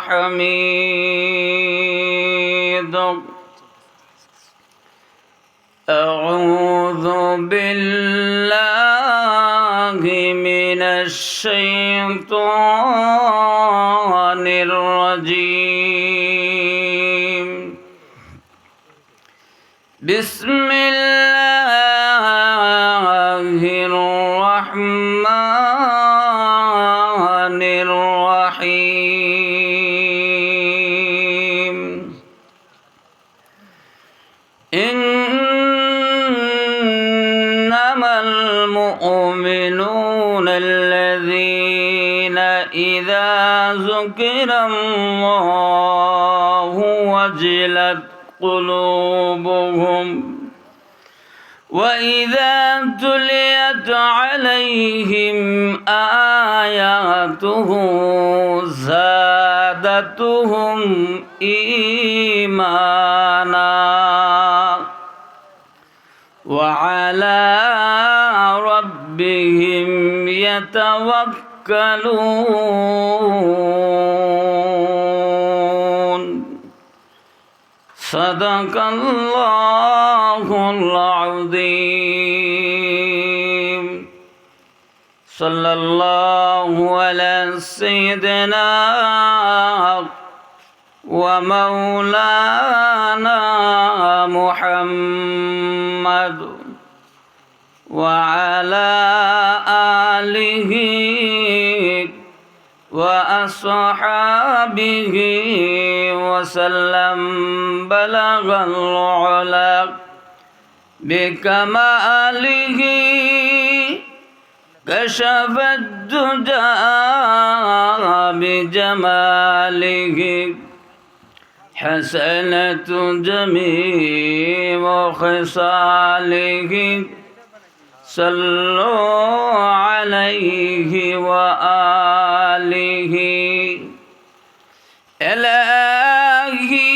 الحميد. أعوذ بالله من الشيطان الرجيم. بسم الله الرحمن الرحيم. إنما المؤمنون الذين إذا ذكر الله وجلت قلوبهم وإذا تليت عليهم آياته زادتهم إيمانا وعلى ربهم يتوكلون. صدق الله العظيم. صلى الله على سيدنا ومولانا محمد وعلى آله وأصحابه وسلم. بلغ العلا بكماله كشف الدجى بجماله حسنت جميع خصاله. صلوا عليه وآله. إلهي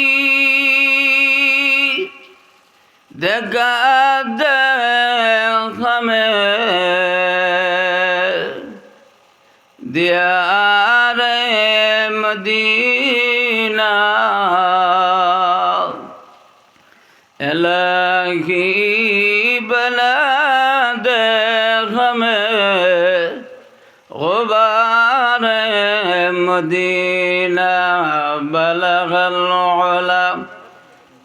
دگا دے ہمیں دیار مدینہ. الہی بنا دے ہمیں غبار مدینہ. بلغ العلا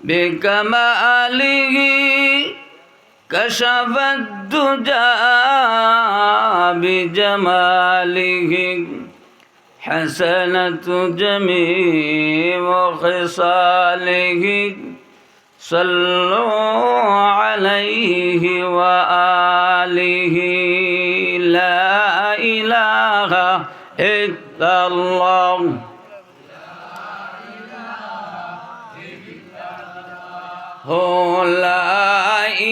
بكماله كشف الدجى بجماله حسنت جميع خصاله. صلوا عليه وآله. لا إله إلا الله. هو لا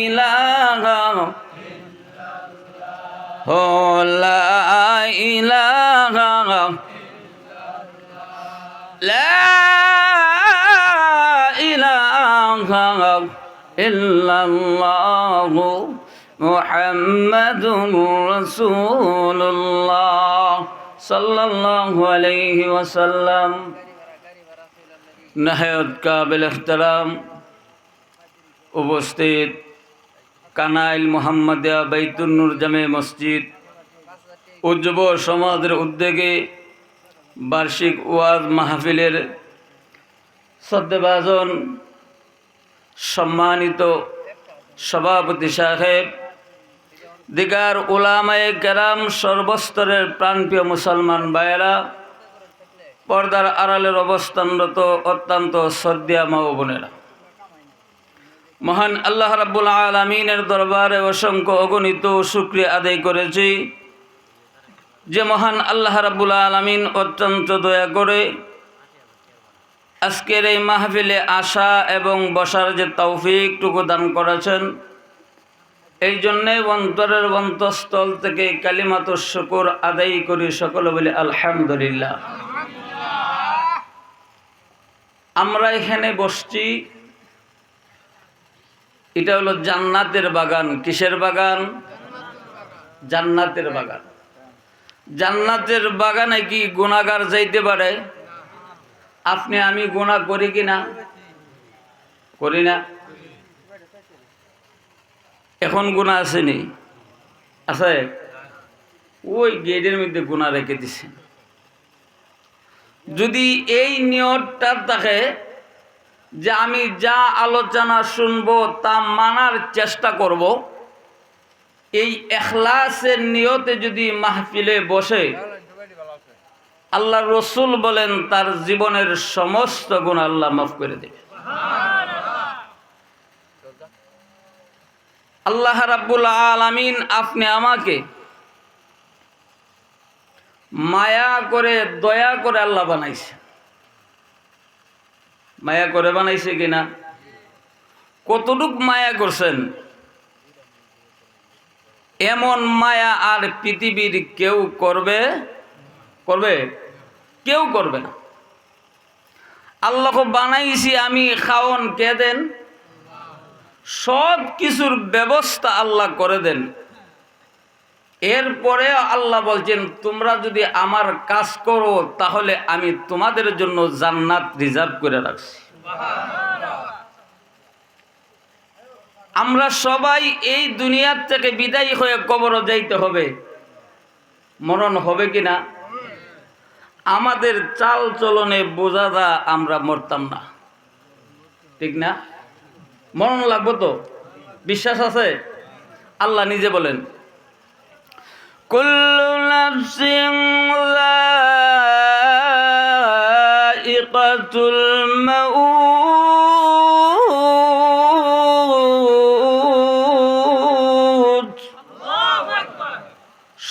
إله هو لا إله لا إله إلا الله محمد رسول الله صلى الله عليه وسلم. نهايت قابل احترام উপস্থিত কানাইল মোহাম্মদিয়া বাইতুন নূর জামে মসজিদ ও যুব সমাজের উদ্যোগে বার্ষিক ওয়াজ মাহফিলের শ্রদ্ধাভাজন সম্মানিত সভাপতি সাহেব, দিগার উলামায়ে কেরাম, সর্বস্তরের প্রাণপ্রিয় মুসলমান ভাইয়েরা, পর্দার আড়ালের অবস্থানরত অত্যন্ত শ্রদ্ধেয় মা ও বোনেরা, মহান আল্লাহ রাব্বুল আলামিনের দরবারে অসংখ্য অগণিত শুকরিয়া আদায় করেছি যে মহান আল্লাহ রাব্বুল আলামিন অত্যন্ত দয়া করে আজকের এই মাহফিলে আসা এবং বসার যে তৌফিকটুকু দান করেছেন, এই জন্যে অন্তরের অন্তঃস্থল থেকে কালিমাতুশ শুকর আদায় করি। সকলে বলি আলহামদুলিল্লাহ। আমরা এখানে বসছি, এটা হলো জান্নাতের বাগান। কিসের বাগান? জান্নাতের বাগান। জান্নাতের বাগানে কি গুনাহগার যাইতে পারে? আপনি আমি গুনাহ করি কি না? করি না? এখন গুনাহ আসেনি? আছে? ওই গেটের মধ্যে গুনাহ রেখে দিছেন। যদি এই নিয়তটা থাকে যে আমি যা আলোচনা শুনবো তা মানার চেষ্টা করব, এই ইখলাসের নিয়তে যদি মাহফিলে বসে, আল্লাহ রসুল বলেন তার জীবনের সমস্ত গুনাহ আল্লাহ মাফ করে দেবে। আল্লাহ রাব্বুল আলামিন আপনি আমাকে মায়া করে দয়া করে আল্লাহ বানাইছে। মায়া করে বানাইছে কিনা? কতটুক মায়া করছেন? এমন মায়া আর পৃথিবীর কেউ করবে? কেউ করবে না। আল্লাহকে বানাইছি আমি, খাওন কে দেন? সব কিছুর ব্যবস্থা আল্লাহ করে দেন। এরপরে আল্লাহ বলছেন তোমরা যদি আমার কাজ করো তাহলে আমি তোমাদের জন্য জান্নাত রিজার্ভ করে রাখছি। আমরা সবাই এই দুনিয়ার থেকে বিদায়ী হয়ে কবরে যাইতে হবে। মরণ হবে কিনা? আমাদের চাল চলনে বোঝা দা আমরা মরতাম না, ঠিক না? মরণ লাগবো তো, বিশ্বাস আছে? আল্লাহ নিজে বলেন কুল্লু নাফসিন যায়িকাতুল মাউত।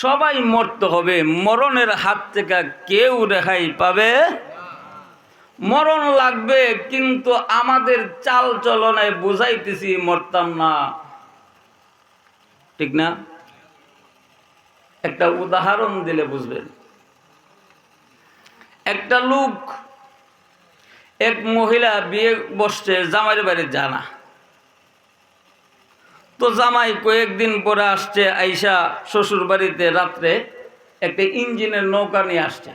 সবাই মরতে হবে, মরণের হাত থেকে কেউ রেহাই পাবে? মরণ লাগবে, কিন্তু আমাদের চাল চলনে বুঝাইতেছি মরতাম না, ঠিক না? একটা উদাহরণ দিলে বুঝবেন। একটা লোক, এক মহিলা বিয়ে বসছে, জামাইয়ের বাড়ি জানা তো জামাই কয়েকদিন পরে আসছে, আইসা শ্বশুর বাড়িতে রাত্রে একটা ইঞ্জিনের নৌকা নিয়ে আসছে।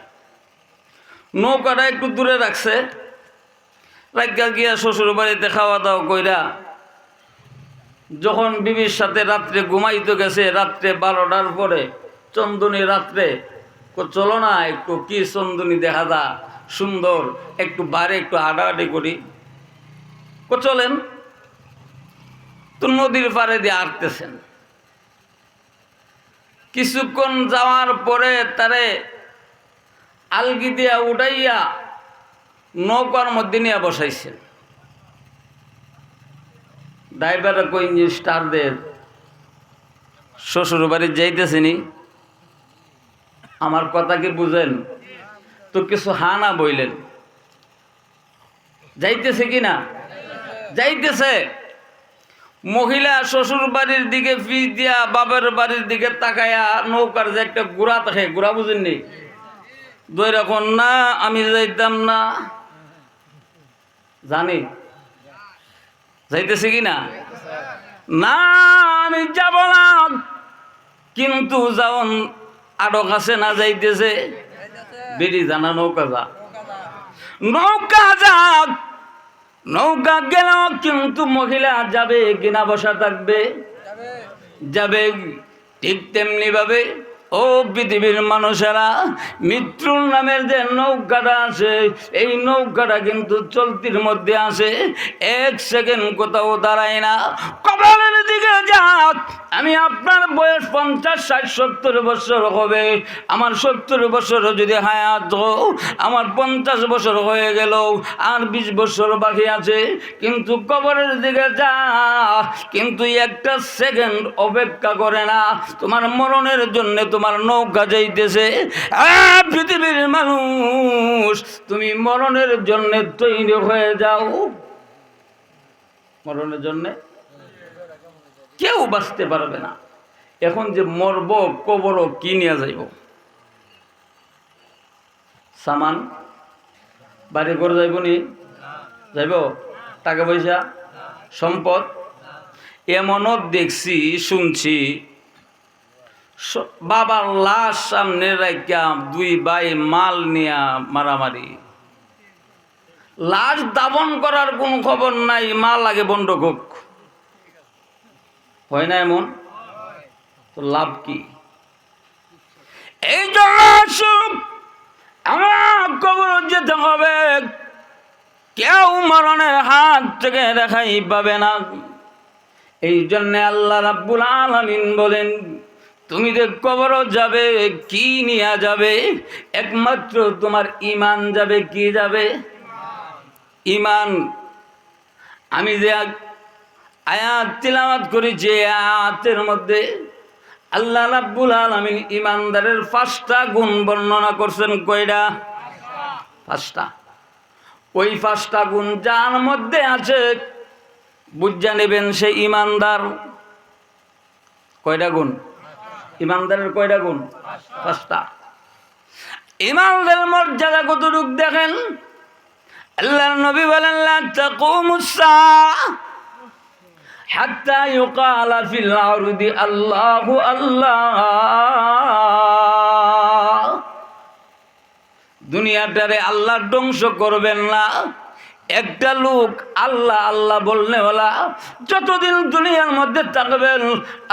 নৌকাটা একটু দূরে রাখছে, রাখা গিয়া শ্বশুর বাড়িতে খাওয়া দাওয়া কইরা যখন বিবির সাথে রাত্রে ঘুমাইতে গেছে, রাত্রে 12টার পরে চন্দনী রাত্রে, চলো না একটু কি চন্দনী দেখা যা সুন্দর, একটু বারে একটু হাঁটাহাঁটি করি। চলেন। তো নদীর পাড়ে দিয়ে হাঁটতেছেন। কিছুক্ষণ যাওয়ার পরে তারে আলগি দিয়া উঠাইয়া নৌকার মধ্যে নিয়ে বসাইছেন। ড্রাইভাররা কই ইঞ্জিন স্টার্ট দেন, শ্বশুর বাড়ি যাইতেছিনি। আমার কথা কি বুঝেন? তো কিছু হানা বইলেন, যাইতেছে কি না? যাইতেছে। মহিলা শ্বশুর বাড়ির দিকে ফিস দিয়া বাবার বাড়ির দিকে তাকায়া নৌকার যে একটা গুড়া থাকে, গুড়া বুঝেননি? দৈরকম না আমি যাইতাম না, জানি যাইতেছে কি না? না আমি যাব না, কিন্তু যাওন আরো কাছে না যাইতেছে। বেরি জানা নৌকা যা, নৌকা যাক, নৌকা গেল, কিন্তু মহিলা যাবে কিনা? বসা থাকবে? যাবে। ঠিক তেমনি ভাবে ও পৃথিবীর মানুষেরা, মৃত্যুর নামের যে নৌকাটা আছে, এই নৌকাটা কিন্তু চলতির মধ্যে আছে, এক সেকেন্ড কোথাও দাঁড়ায় না। কবরের দিকে যাক। আমি আপনার বয়স 50, 60, 70 বছর হবে, আমার 70 বছর যদি হায়াত, আমার 50 বছর হয়ে গেল, আর 20 বছর বাকি আছে, কিন্তু কবরের দিকে যা, কিন্তু একটা সেকেন্ড অপেক্ষা করে না। তোমার মরণের জন্য তোমার নৌকা যাইতেছে। পৃথিবীর মানুষ, তুমি মরণের জন্য তৈরি হয়ে যাও। মরণের জন্য কেউ বাঁচতে পারবে না। এখন যে মরব, কবর কি নিয়ে যাইব? সামান বাড়ি ঘর যাইব নি? যাইব? টাকা পয়সা সম্পদ? এমনও দেখছি শুনছি, বাবার লাশ সামনে রাখিয়া দুই ভাই মাল নিয়া মারামারি, লাশ দাফন করার কোন খবর নাই, মাল লাগে বন্ধক, হয় না এমন? তো লাভ কি? এই জন্য আমার কবর যেতে হবে, কেউ মরণের হাত থেকে রেখাই পাবে না। এই জন্য আল্লাহ রাব্বুল আলামিন বলেন, তুমি যে কবর যাবে, কি নিয়ে যাবে? একমাত্র তোমার ঈমান যাবে। কি যাবে? ঈমান। আমি যে আয়াত তিলাওয়াত করেছি, আয়াতের মধ্যে আল্লাহ রাব্বুল আলামিন ঈমানদারের 5টা গুণ বর্ণনা করছেন। কয়টা? 5টা। ওই 5টা গুণ যার মধ্যে আছে বুঝা নেবেন সে ঈমানদার। কয়টা গুণ? ঈমানদারের কয়টা গুণ? 5টা। ঈমানদারের মর্যাদা কতটুক দেখেন, আল্লাহর নবী বলেন, লা তাকুমুস সাআহ হাত্তা ইউকালা ফিল আরদি আল্লাহু আল্লাহ। দুনিয়াটারে আল্লাহ ধ্বংস করবেন না। একটা লোক আল্লাহ আল্লাহ বলনেওয়ালা যতদিন দুনিয়ার মধ্যে থাকবেন,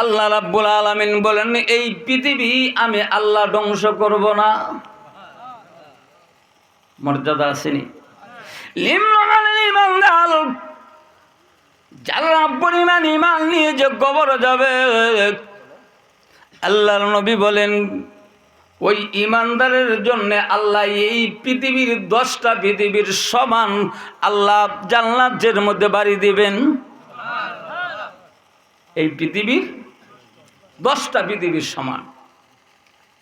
আল্লাহ রাব্বুল আলামিন বলেন, এই পৃথিবী আমি আল্লাহ ধ্বংস করব না। মর্যাদা আসেনি? ঈমানদার যারা পরিমাণ ঈমান নিয়ে যে কবর যাবে, আল্লাহর নবী বলেন, ওই ঈমানদারের জন্য আল্লাহ এই পৃথিবীর 10টা পৃথিবীর সমান আল্লাহ জান্নাতের মধ্যে বাড়ি দিবেন। এই পৃথিবীর 10টা পৃথিবীর সমান।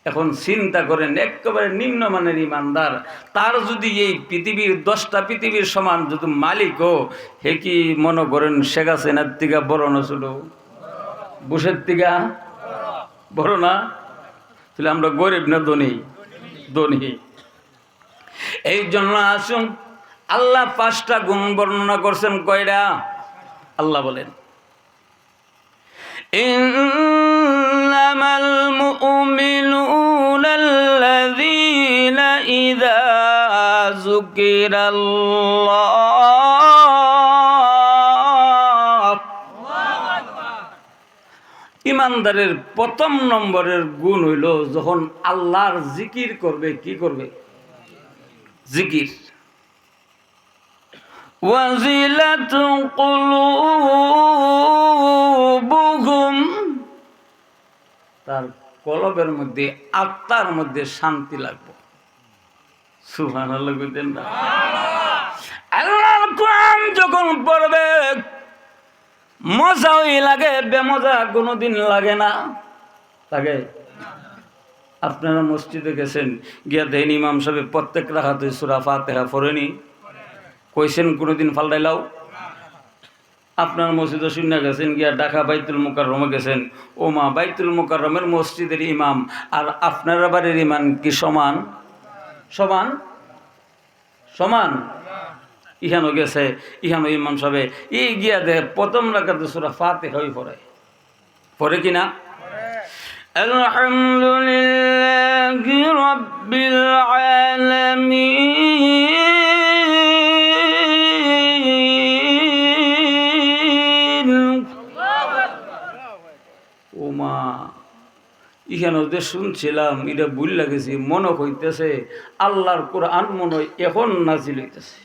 এখন চিন্তা করেন, একেবারে নিম্নমানের ঈমানদার, তার যদি এই পৃথিবীর 10টা পৃথিবীর সমান যদি মালিকও, হে কি মনে করেন শেখ হাসিনার থেকে বড় না ছিল? বুশের থেকে বড় না? তাহলে আমরা গরিব না ধনী? ধনী। এই জন্য আসুন, আল্লাহ 5টা গুণ বর্ণনা করছেন। কয়টা? আল্লাহ বলেন, ইন্নামাল মুমিনুনা আল্লাযীনা ইযা যুকিরাল্লাহ। ঈমানদারের প্রথম নম্বরের গুণ হইল, যখন আল্লাহর জিকির করবে। কি করবে? জিকির। ওয়াজিলাত কুলুবুহুম, তার কলবের মধ্যে, আত্মার মধ্যে শান্তি লাগবে। সুবহানাল্লাহ বলেন না? আল্লাহর কোরআন যখন পড়বে মজাই লাগে, বেমজা কোনোদিন লাগে না। লাগে? আপনারা মসজিদে গেছেন, গিয়া দেন ইমাম সাহেব প্রত্যেক রাকাতে সূরা ফাতিহা পড়েনি? কইছেন কোনোদিন ফালদাইলাও? আপনার মসজিদে শুনে গেছেন, গিয়া ঢাকা বাইতুল মুকাররমে গেছেন, ও মা, বাইতুল মুকাররমের মসজিদের ইমাম আর আপনার বাড়ির ইমাম কি সমান? সমান? সমান? ইহানো গেছে, ইহানো ইমাম সাহেব এই গিয়া দেয় প্রথম রাকাতে সূরা ফাতিহা পড়ে। পড়ে কিনা? আলহামদুলিল্লাহি রাব্বিল আলামিন। ও মা, এখানে ওদের শুনছিলাম, এটা ভুল লাগেছি, মনে হইতেছে আল্লাহর কোরআন মনে হয় এখন নাজিল হইতেছে।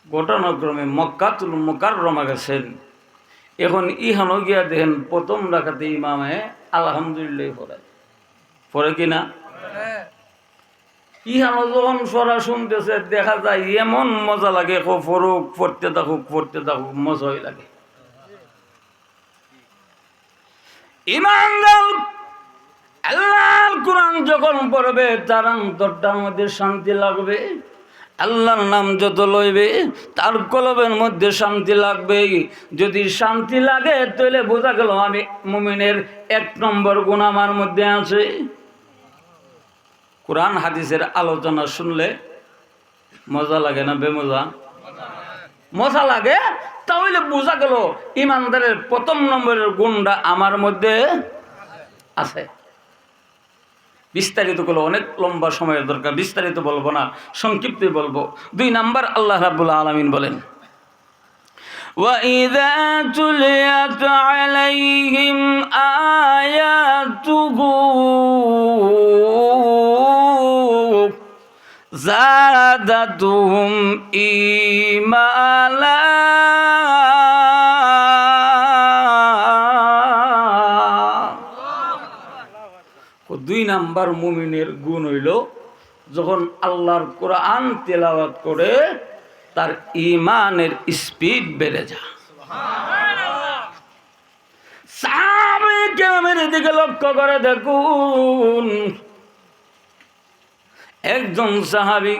ঘটনাক্রমে মক্কাতুল মুকাররমা গেছেন, এখন ইহানো গিয়া দেখেন প্রথম রাকাতে ইমামে আলহামদুলিল্লাহ পড়ায়। পড়ে কিনা? ইহানো যখন পড়া শুনতেছে দেখা যায় এমন মজা লাগে, ফরুক পড়তে থাকুক পড়তে থাকুক, মজাই লাগে। ঈমানদার আল্লাহর কোরআন যখন পড়বে তার অন্তরটার মধ্যে শান্তি লাগবে। আল্লাহর নাম যত লইবে তার কলবের মধ্যে শান্তি লাগবে। যদি শান্তি লাগে তাহলে বোঝা গেল আমি মুমিনের 1 নম্বর গুণ আমার মধ্যে আছে। কোরআন হাদিসের আলোচনা শুনলে মজা লাগে না বেমজা? মজা লাগে, তাহলে বোঝা গেল ইমানদারের প্রথম নম্বরের গুণটা আমার মধ্যে আছে। বিস্তারিত করলে অনেক লম্বা সময়ের দরকার, বিস্তারিত বলবো না, সংক্ষিপ্ত বলবো। 2 নাম্বার আল্লাহ রাব্বুল আলামিন বলেন, وَإِذَا تُلِيَتْ عَلَيْهِمْ آيَاتُهُ زَادَتْهُمْ إِيمَانًا। 2 নাম্বার মুমিনের গুণ হইল যখন আল্লাহর কোরআন তেলাওয়াত করে তার ঈমানের স্পিড বেড়ে যায়। সাহাবায়ে কেরামের দিকে লক্ষ্য করে দেখুন, একজন সাহাবী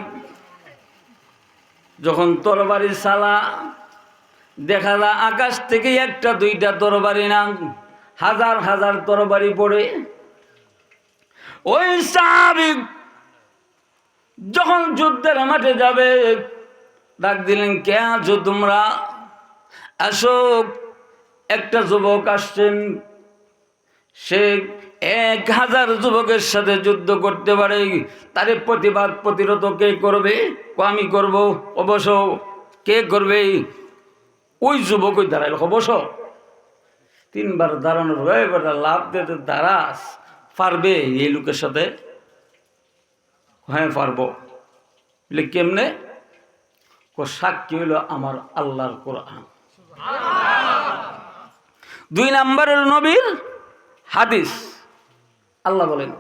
যখন তরবারি চালা, দেখা যায় আকাশ থেকে 1-2টা তরবারি না, হাজার হাজার তরবারি পড়ে। ওই সাহাবী যখন যুদ্ধের মাঠে যাবে, ডাক দিলেন, কে আছো তোমরা? আসো। একটা যুবক আসছেন, সে 1000 যুবকের সাথে যুদ্ধ করতে পারে, তারে প্রতিবাদ প্রতিরোধ কে করবে? আমি করব। অবশ্য কে করবে? ওই যুবক ওই দাঁড়াইল, অবশ্য 3 বার দাঁড়ানোর হয়ে বেটা লাভ দিতে দাঁড়াস, পারবে এই লোকের সাথে? হ্যাঁ পারবো। বলে কেমনে? সাক্ষী হইল আমার আল্লাহর কোরআন। 2 নাম্বারের নবীর হাদিস, আল্লাহ বলেন,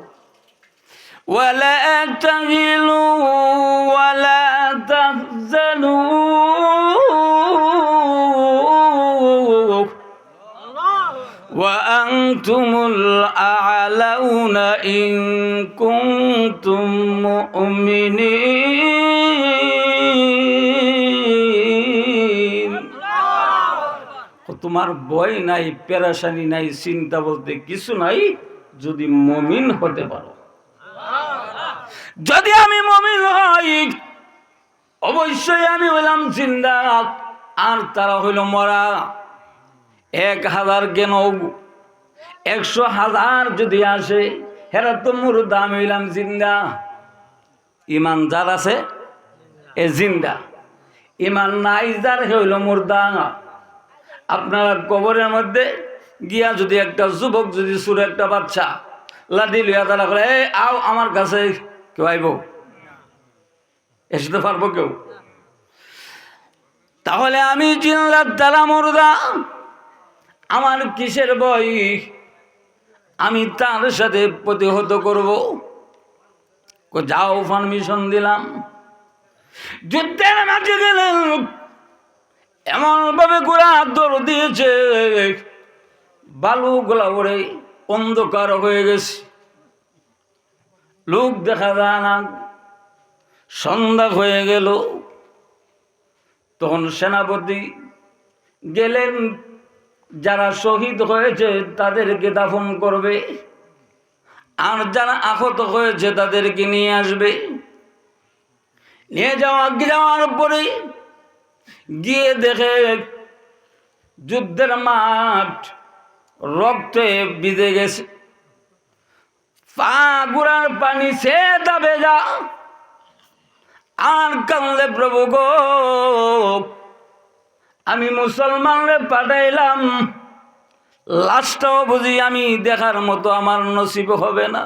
ওয়ালা তাহিলু ওয়ালা তাহজানু ওয়া আনতুমুল আ'লাউনা ইন কুনতুম মুমিনিন। তোমার ভয় নাই, পেরেশানি নাই, চিন্তা বলতে কিছু নাই যদি মুমিন হতে পারো। যদি আমি মুমিন হই, অবশ্যই আমি হইলাম জিন্দা আর তারা হইল মরা। 1000 কেন 100,000 যদি আসে, হেরা তো মুর্দা, আমি হইলাম জিন্দা। ইমান যার আছে এ জিন্দা, ইমান নাই যার হইল মুর্দা। আপনারা কবরের মধ্যে গিয়া যদি একটা যুবক, যদি ছোট একটা বাচ্চা লাঠি লইয়া তারা করে, এই আও আমার কাছে, কেউ আইব? এসে তো পারবো কেউ? তাহলে আমি জিন্নাত তারা মুর্দা, আমার কিসের ভয়? আমি তার সাথে প্রতিহত করব। যাও, পারমিশন দিলাম। যুদ্ধের মাঠে গেলেন, এমন ভাবে গোড়া দৌড় দিয়েছে, বালু গোলা ওরে অন্ধকার হয়ে গেছে, লোক দেখা যায় না। সন্ধ্যা হয়ে গেল, তখন সেনাপতি গেলেন, যারা শহীদ হয়েছে তাদেরকে দাফন করবে, আর যারা আহত হয়েছে তাদেরকে নিয়ে আসবে। নিয়ে যাওয়ার পরে গিয়ে দেখে যুদ্ধের মাঠ রক্তে ভিজে গেছে, পা গুড়ার পানি সে দাবে যা, আর কান্দে, প্রভু গো, আমি মুসলমানরে পাঠাইলাম, লাশটাও বুঝি আমি দেখার মতো আমার নসিব হবে না।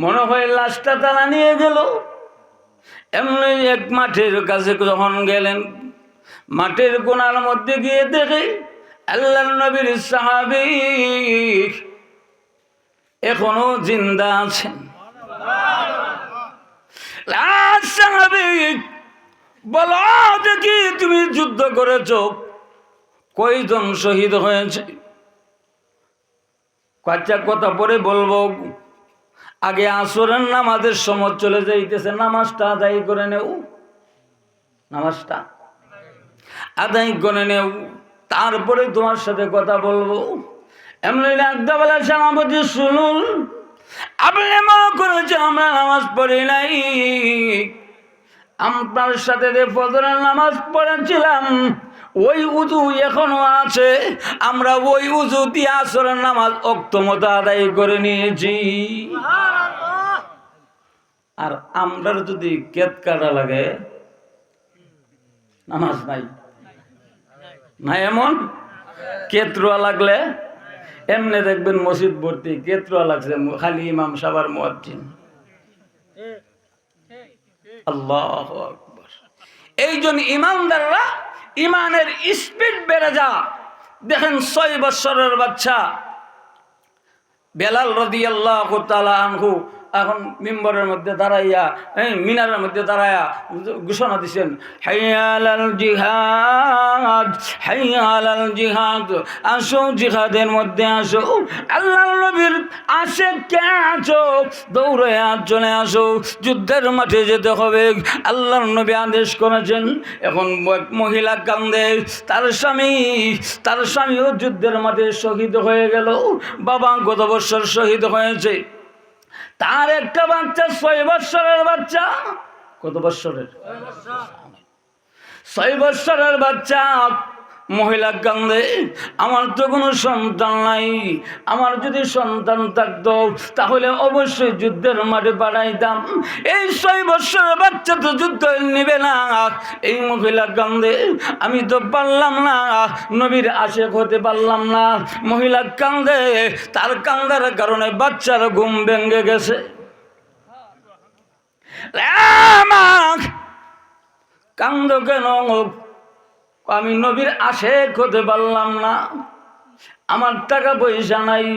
মনে হয় লাশটা তারা নিয়ে গেল। এমনি এক মাঠের কাছে যখন গেলেন, মাঠের কোণার মধ্যে গিয়ে দেখে আল্লাহর নবীর সাহাবী এখনো জিন্দা আছেন। সাহাবী বলো দেখি, তুমি যুদ্ধ করেছ, কয়জন শহীদ হয়েছে? কয়েকটা কথা পরে বলবো, আগে আসরের নামাজের সময় চলে যাইতেছে, নামাজটা আদায় করে নেও, নামাজটা আদায় করে নেও, তারপরে তোমার সাথে কথা বলবো। এমনি একদাবেলা সেনাপতি শুনুন, আপনি মনে করেছেন আমরা নামাজ পড়ি নাই, আপনার সাথে যে ফজরের নামাজ পড়েছিলাম ওই উযু এখনো আছে, আমরা ওই উযু দিয়ে আসরের নামাজ ওয়াক্ত মতো আদায় করে নিয়েছি। আর আমরা যদি কেত কাটা লাগে নামাজ নাই না, এমন কেতরুয়া লাগলে এমনি দেখবেন মসজিদ ভর্তি কেতরুয়া লাগছে, খালি ইমাম সাহেবের মুয়াজ্জিন। আল্লাহু আকবার। এই জন্য ইমানদাররা ইমানের স্পিড বেড়ে যা। দেখেন 6 বছরের বাচ্চা বেলাল রাদিয়াল্লাহু তাআলা আনহু এখন মিম্বরের মধ্যে দাঁড়াইয়া মিনারের মধ্যে দাঁড়াইয়া ঘোষণা দিচ্ছেন, হাইয়া আলাল জিহাদ, হাইয়া আলাল জিহাদ, আসো জিহাদের মধ্যে আসো। আল্লাহর নবীর আশিককে আছো, দৌড়ে চলে আসো, যুদ্ধের মাঠে যেতে হবে। আল্লাহর নবী আদেশ করেছেন। এখন মহিলা কান্দে, তার স্বামীও যুদ্ধের মাঠে শহীদ হয়ে গেল। বাবা গত বছর শহীদ হয়েছে। তার একটা বাচ্চা 6 বছরের বাচ্চা। কত বছরের? 6 বছরের বাচ্চা। মহিলা কান্দে, আমার তো কোনো সন্তান নাই, আমার যদি সন্তান থাকতো তাহলে অবশ্যই যুদ্ধের মাঠে পাঠাইতাম। এই 6 বছরের বাচ্চা তো যুদ্ধ নিবে না। এই মহিলা কান্দে, আমি তো পারলাম না, নবীর আশিক হতে পারলাম না। মহিলা কান্দে, তার কান্দার কারণে বাচ্চার ঘুম ভেঙে গেছে। কান্দ কেন? আমি নবীর আশিক হতে পারলাম না, আমার টাকা পয়সা নাই,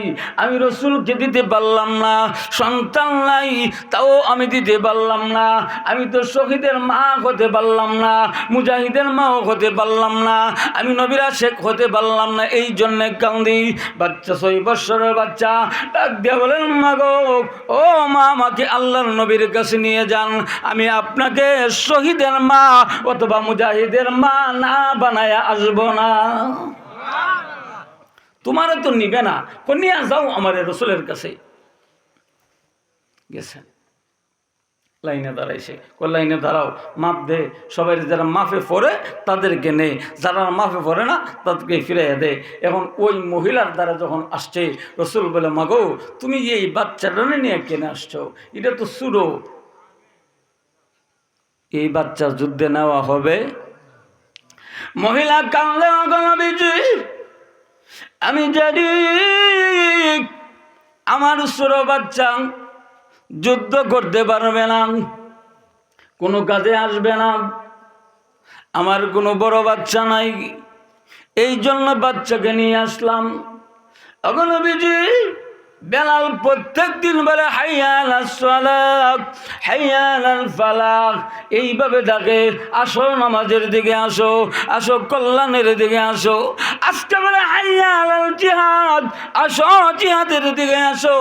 আমি রসুলকে দিতে পারলাম না, সন্তান নাই তাও আমি দিতে পারলাম না, আমি তো শহীদের মা হতে পারলাম না, মুজাহিদের মাও হতে পারলাম না, আমি নবীর আশিক হতে পারলাম না, এই জন্যে কান্দি। বাচ্চা 6 বছরের বাচ্চা ডাক দিয়া বলেন, মা গো, ও মা, আমাকে আল্লাহর নবীর কাছে নিয়ে যান, আমি আপনাকে শহীদের মা অথবা মুজাহিদের মা না বানায়া আসবো না। তোমার তো নিবে না, নিয়ে যাও আমার রসুলের কাছে। গেছেন, লাইনে দাঁড়াইছে, লাইনে দাঁড়াও, মাপ দে। সবাই যারা মাফে পড়ে তাদেরকে নেই, যারা মাফে পড়ে না তাদেরকে ফিরাইয়া দে। এখন ওই মহিলার দ্বারা যখন আসছে, রসুল বলে, মাগো, তুমি এই বাচ্চাটা নিয়ে কেনে আসছো? এটা তো সুরো, এই বাচ্চা যুদ্ধে নেওয়া হবে। মহিলা কান্দে, আমি জানি আমার ছোট বাচ্চা যুদ্ধ করতে পারবে না, কোনো কাজে আসবে না, আমার কোনো বড় বাচ্চা নাই, এই জন্য বাচ্চাকে নিয়ে আসলাম। এখন নবীজি বেলাল প্রত্যেক দিন বলে, হাইয়া আলাস সালাত, হাইয়া আলাল ফালাহ, এইভাবে ডাকে, আসো নামাজের দিকে আসো, আসো কল্যাণের দিকে আসো। আজকে বলে, হাইয়া আলাল জিহাদ, আসো জিহাদের দিকে আসো।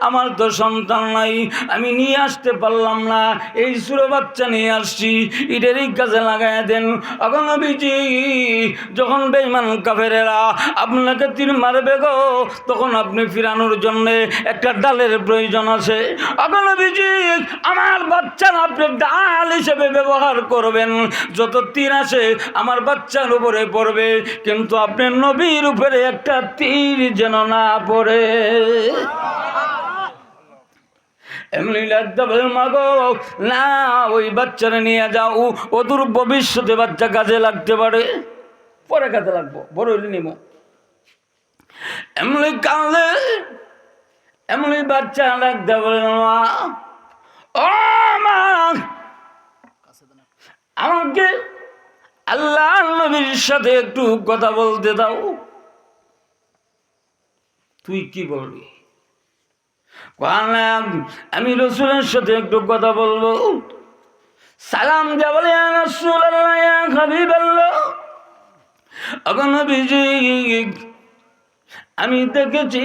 আমার তো সন্তান নাই, আমি নিয়ে আসতে পারলাম না, এই ছোট বাচ্চা নিয়ে আসছি, এটারই কাজে লাগাই দেন। এখন নবীজি যখন বেঈমান কাফেরেরা আপনাকে তীর মারবে গো, তখন আপনি ফিরানোর জন্য একটা ডালের প্রয়োজন আছে। এখন নবীজি আমার বাচ্চার আপনি ডাল হিসেবে ব্যবহার করবেন, যত তীর আছে আমার বাচ্চার উপরে পড়বে, কিন্তু আপনি নবীর উপরে একটা তীর যেন না পড়ে। এমনি লাগতে বলে, মাগো না, ওই বাচ্চারা নিয়ে যাও, ওদের ভবিষ্যতে বাচ্চা কাজে লাগতে পারে, পরে কাজে লাগবো, বড় হইলে নিব। এমনি কাঁদে, এমনি বাচ্চা লাগতে বলে, মা, ও মা, আমাকে আল্লাহ নবীর সাথে একটু কথা বলতে দাও। তুই কি বলবি? আমি রসুলের সাথে একটু কথা বলবো। সালাম দিয়া বলে, ইয়া রাসূলুল্লাহ, ইয়া হাবিবাল্লাহ, ওগো নবীজি, আমি দেখেছি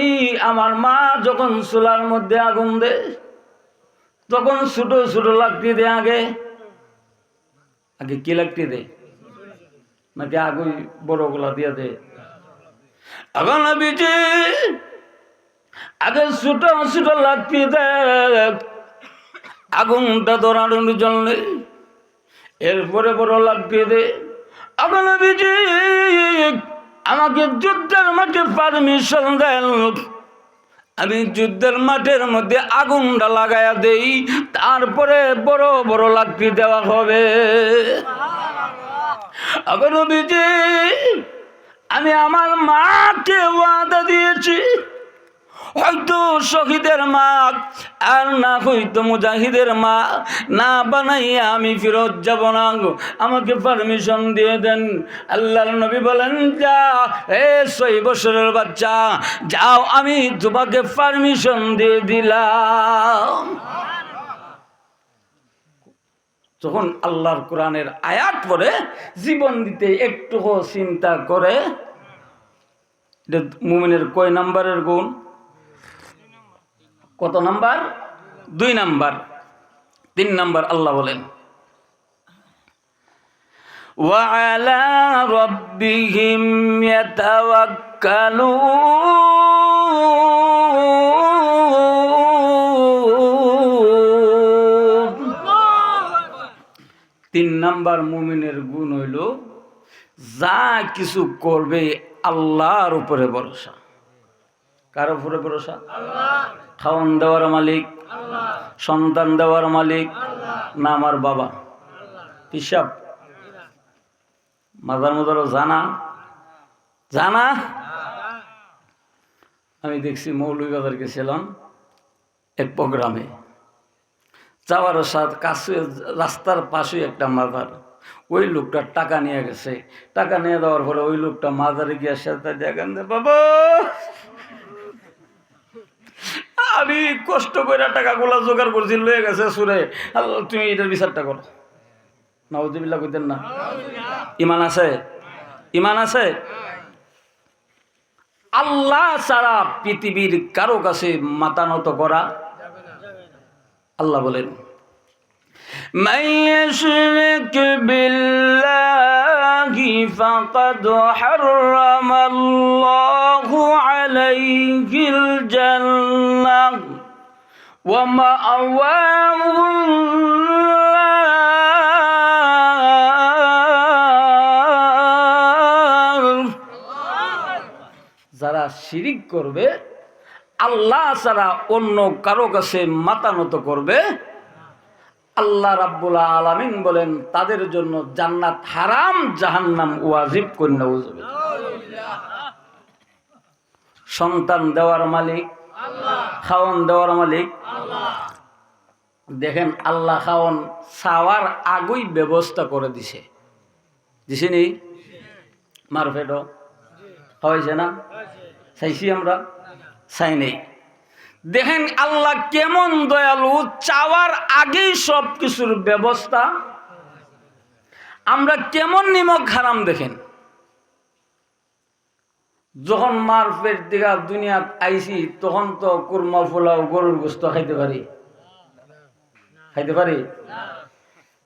আমার মা যখন চুলার মধ্যে আগুন দেয় তখন ছোট ছোট লাকড়ি দেয়। আগে আগে কি লাকড়ি দেয়, নাকি আগুই বড়গুলা দিয়ে দেয়? এখন নবীজি আগে ছোট ছোট লাকড়ি দেয় আগুনটা ধরানোর জন্য। এরপরে বড় লাগিয়ে দে আমার নবীজি আমাকে যুদ্ধের মাঠে পারমিশন দেন, আমি যুদ্ধের মাঠের মধ্যে আগুনটা লাগাইয়া দেই, তারপরে বড় বড় লাকড়ি দেওয়া হবে। আবার নবীজি আমি আমার মাকে ওয়াদা দিয়েছি, হয়তো শহীদের মা আর না হয়তো মুজাহিদের মা না বানাইয়া আমি ফেরত যাব না, আমাকে পারমিশন দিয়ে দেন। আল্লাহর নবী বলেন, যা এ 6 বছরের বাচ্চা যাও, আমি তোমাকে পারমিশন দিয়ে দিলাম। যখন আল্লাহর কোরআনের আয়াত পড়ে জীবন দিতে একটু চিন্তা করে, মুমিনের কয় নাম্বারের গুণ? কত নাম্বার? 2 নাম্বার। 3 নাম্বার আল্লাহ বলেন, ওয়া আলা রাব্বিহিম ইয়াতাওয়াক্কালুন। 3 নাম্বার মুমিনের গুণ হইল যা কিছু করবে আল্লাহর উপরে ভরসা। কার উপরে ভরসা? আল্লাহ। খাওয়ান দেওয়ার মালিক আল্লাহ, সন্তান দেওয়ার মালিক না আমার বাবা পিসাব মাদার মদারও জানা জানা। আমি দেখছি মৌলভীবাজার গেছিলাম এক প্রোগ্রামে, যাওয়ার কাছে রাস্তার পাশে একটা মাজার, ওই লোকটা টাকা নিয়ে গেছে, টাকা নিয়ে দেওয়ার পরে ওই লোকটা মাজারে গিয়ে সাথে দেখেন, বাবা আমি কষ্ট করে টাকাগুলা জোগাড় করছি, লয়ে গেছে সুরে, তুমি এটার বিচারটা করো। নাউজুবিল্লাহ কইতেন না? ইমান আছে? ইমান আছে? আল্লাহ ছাড়া পৃথিবীর কারো কাছে মাথা নত করা। আল্লাহ বলেন, মান ইউশরিক বিল্লাহি ফাকাদ হারামাল্লাহু আলাইহিল জান্নাহ ওয়া মাআওয়াহুন নার। যারা শিরিক করবে, আল্লাহ ছাড়া অন্য কারো কাছে মাথা নত করবে, আল্লাহ রাব্বুল আলামিন বলেন তাদের জন্য জান্নাত হারাম, জাহান্নাম ওয়াজিব কন্যা। সন্তান দেওয়ার মালিক আল্লাহ, খাওয়ান দেওয়ার মালিক আল্লাহ। দেখেন আল্লাহ খাওয়ান চাওয়ার আগেই ব্যবস্থা করে দিছে, দিছেনি? মারফেটও খাওয়াইছে না? চাইছি আমরা? চাই নেই। দেখেন আল্লাহ কেমন দয়ালু, চাওয়ার আগেই সব কিছুর ব্যবস্থা। আমরা কেমন নিমক হারাম দেখেন, যখন মার পেট দিঘা দুনিয়াত আইছি তখন তো কুরমা পোলাও গরুর গোস্ত খাইতে পারি? খাইতে পারি?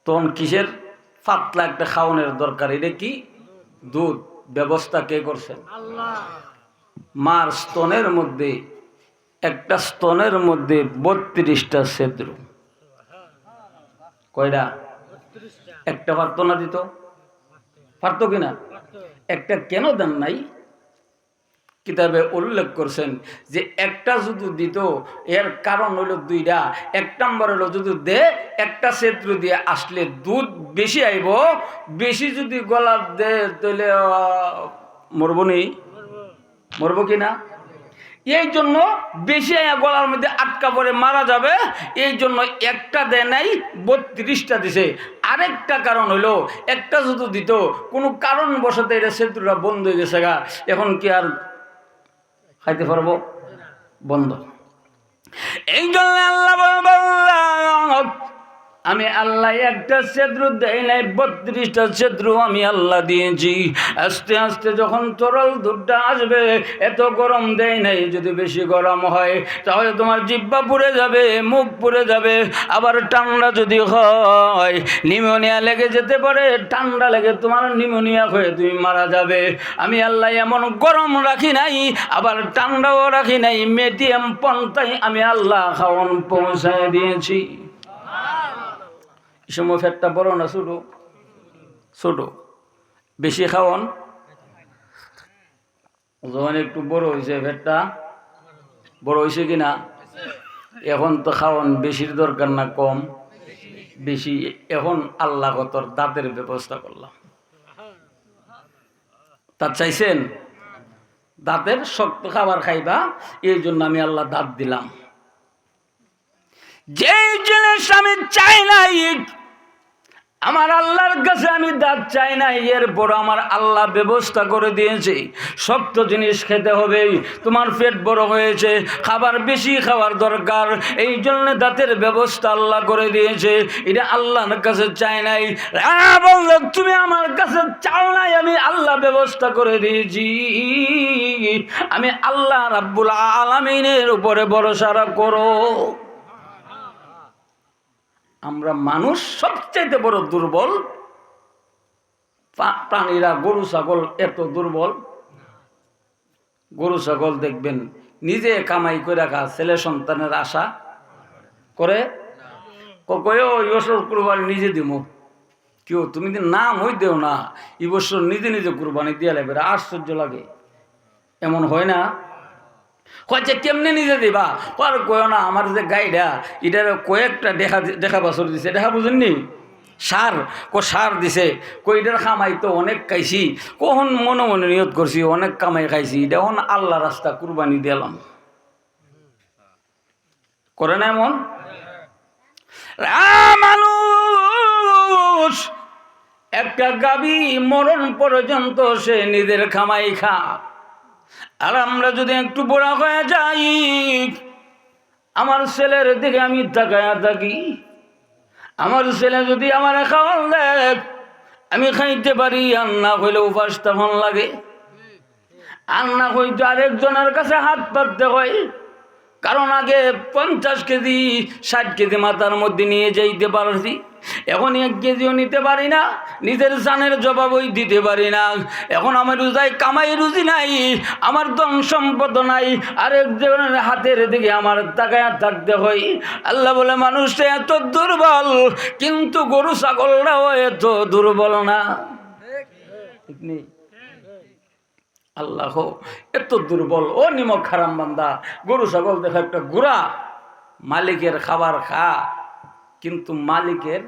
তখন কিসের পাতলা একটা খাওয়ানোর দরকার? এটা কি? দুধ। ব্যবস্থা কে করছেন? মার স্তনের মধ্যে, একটা স্তনের মধ্যে 32টা ছিদ্র। কয়টা? একটা পারতো না দিত? পারতো কিনা? একটা কেন দেন নাই? কিতাবে উল্লেখ করছেন যে একটা যদি দিত, এর কারণ হইল 2টা। 1 নম্বর হলো যদি দে একটা ছিদ্র দিয়ে আসলে দুধ বেশি আইব, বেশি যদি গলা দে তাহলে মরবো নি? মরবো কিনা? এই জন্য বেশি গলার মধ্যে আটকা পড়ে মারা যাবে, এই জন্য একটা দেয় নাই, 32টা দিছে। আরেকটা কারণ হইলো একটা যদি দিত কোনো কারণ বশত এটা সেতুটা বন্ধ হয়ে গেছে গা, এখন কি আর খাইতে পারবো? বন্ধ। এই জন্য আল্লাহ বললেন আমি আল্লাহ একটা ছিদ্র দেই নাই, 32টা ছিদ্র আমি আল্লাহ দিয়েছি। আস্তে আস্তে যখন তরল দুধটা আসবে, এত গরম দেয় নাই, যদি বেশি গরম হয় তাহলে তোমার জিহ্বা পুড়ে যাবে, মুখ পুড়ে যাবে। আবার ঠান্ডা যদি হয় নিউমোনিয়া লেগে যেতে পারে, ঠান্ডা লেগে তোমার নিউমোনিয়া হয়ে তুমি মারা যাবে। আমি আল্লাহ এমন গরম রাখি নাই, আবার ঠান্ডাও রাখি নাই, মিডিয়াম পন্থায় আমি আল্লাহ খাওয়ান পৌঁছায় দিয়েছি। সময় ফেটটা বড় না ছোট? ছোট, বেশি খাওয়ান যখন একটু বড় হয়েছে, পেটটা বড় হয়েছে কিনা, এখন তো খাওয়ান বেশির দরকার না কম, বেশি। এখন আল্লাহ তোর দাঁতের ব্যবস্থা করলাম। দাঁত চাইছেন, দাঁতের শক্ত খাবার খাইবা, এই জন্য আমি আল্লাহ দাঁত দিলাম। যে জিনিস আমি চাই নাই, আমার আল্লাহর কাছে আমি দাঁত চাই না, এরপর আমার আল্লাহ ব্যবস্থা করে দিয়েছে। শক্ত জিনিস খেতে হবে, তোমার পেট বড় হয়েছে, খাবার বেশি খাওয়ার দরকার, এই জন্য দাঁতের ব্যবস্থা আল্লাহ করে দিয়েছে। এটা আল্লাহর কাছে চাই নাই। বললো তুমি আমার কাছে চাও নাই, আমি আল্লাহ ব্যবস্থা করে দিয়েছি। আমি আল্লাহ রাব্বুল আলামিনের উপরে ভরসা করো। আমরা মানুষ সবচেয়ে বড় দুর্বল, প্রাণীরা গরু ছাগল এত দুর্বল। গরু ছাগল দেখবেন নিজে কামাই করে রাখা, ছেলে সন্তানের আশা করে, কুরবানি নিজে দিব, কেউ তুমি নাম হই দেও না, এই বছর নিজে নিজে কুরবানি দিয়ে লাগবে। আশ্চর্য লাগে, এমন হয় না? কয়েছে কেমনে নিজে দিবা, আর কয় না আমার যে গাইডা এটার কয়েকটা দেখা বছর দিছে, দেখা বুঝেননি, সার দিছে, কইটার কামাই তো অনেক খাইছি, কখন মনে মনে নিয়ত করছি অনেক কামাই খাইছি, এটা এখন আল্লাহ রাস্তা কুরবানি দিলাম। করে না এমন? মানুষ একটা গাবি মরণ পর্যন্ত সে নিজের কামাই খা, আর আমরা যদি একটু বড় হয়ে যাই, আমার ছেলের দিকে আমি তাকায়া থাকি, আমার ছেলে যদি আমার খাওয়ান দেখ, আমি খাইতে পারি, আর না হইলে উপাস তখন লাগে, আর না হইতে আরেকজনের কাছে হাত পাততে হয়। কারণ আগে 50 কেজি 60 কেজি মাথার মধ্যে নিয়ে যাইতে পারছি, এখন 1 কেজিও নিতে পারি না, নিজের জানের জবাবই দিতে পারি না। এখন আমার রোজায় কামাই রুজি নাই, আমার ধন সম্পদ নাই, আরেকজনের হাতের দিকে আমার তাকায়া থাকতে হয়। আল্লাহ বলে মানুষটা এত দুর্বল, কিন্তু গরু ছাগলরাও এত দুর্বল না। ঠিক নেই? আল্লাহ এত দুর্বল। ও নিমক হারাম বান্দা, গরু ছাগল দেখো একটা গুড়া, মালিকের খাবার খা, কিন্তু মালিকের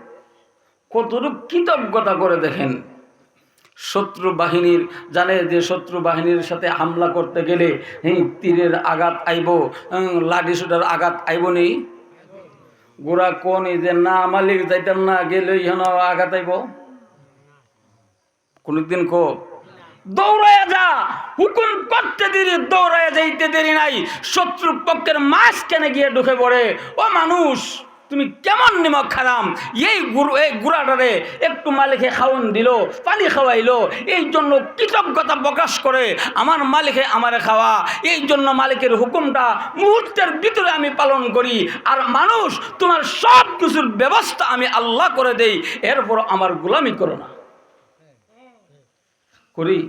কতটুকু কৃতজ্ঞতা করে দেখেন। শত্রু বাহিনীর জানে যে শত্রু বাহিনীর সাথে হামলা করতে গেলে তীরের আঘাত আইব, লাঠি সোটার আঘাত আইব নেই, গোড়া কোন যে না মালিক যাইতাম না, গেলে আঘাত আইব কোনদিন কো দৌড়াইয়া যা, হুকুম করতে দেরি, দৌড়াইয়া যাইতে দেরি নাই, শত্রু পক্ষের মাঝখানে গিয়ে ঢুকে পড়ে। ও মানুষ, তুমি কেমন নিমক খারাম, এই গুড়াটারে একটু মালিকে খাওয়ান দিল, পানি খাওয়াইলো, এই জন্য কৃতজ্ঞতা প্রকাশ করে আমার মালিকে আমারে খাওয়া, এই জন্য মালিকের হুকুমটা মুহূর্তের ভিতরে আমি পালন করি। আর মানুষ, তোমার সব কিছুর ব্যবস্থা আমি আল্লাহ করে দেই, এরপর আমার গোলামি করো না। করি?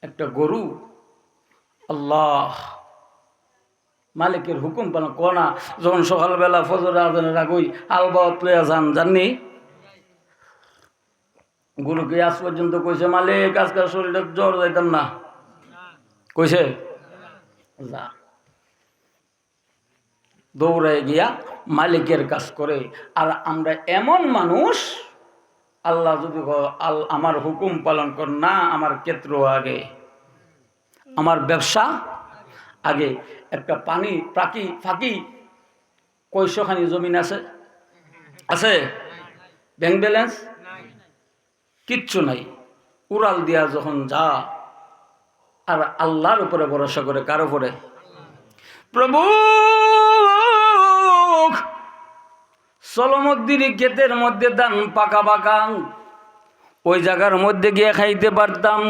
একটা গরু আল্লাহ মালিকের হুকুম পালন করো না। যখন সকালবেলা ফজর আজানের আগেই আলবাত লইয়া জাননি, গরুকে আজ পর্যন্ত কইছে মালিক আজকাল শরীরে জ্বর যাইতাম না, কইছে যা, দৌড়ায় গিয়া মালিকের কাজ করে। আর আমরা এমন মানুষ, আল্লাহ যদি আমার হুকুম পালন কর না, আমার ক্ষেত্র আগে, আমার ব্যবসা আগে। একটা ফাঁকি কয়শখানি জমিন আছে, আছে ব্যাংক ব্যালেন্স কিচ্ছু নাই, উড়াল দিয়া যখন যা, আর আল্লাহর উপরে ভরসা করে, কার উপরে? প্রভু সলমদ্দির ক্ষেতের মধ্যে ধান পাকা, ওই জায়গার মধ্যে গিয়ে খাইতে পারতাম,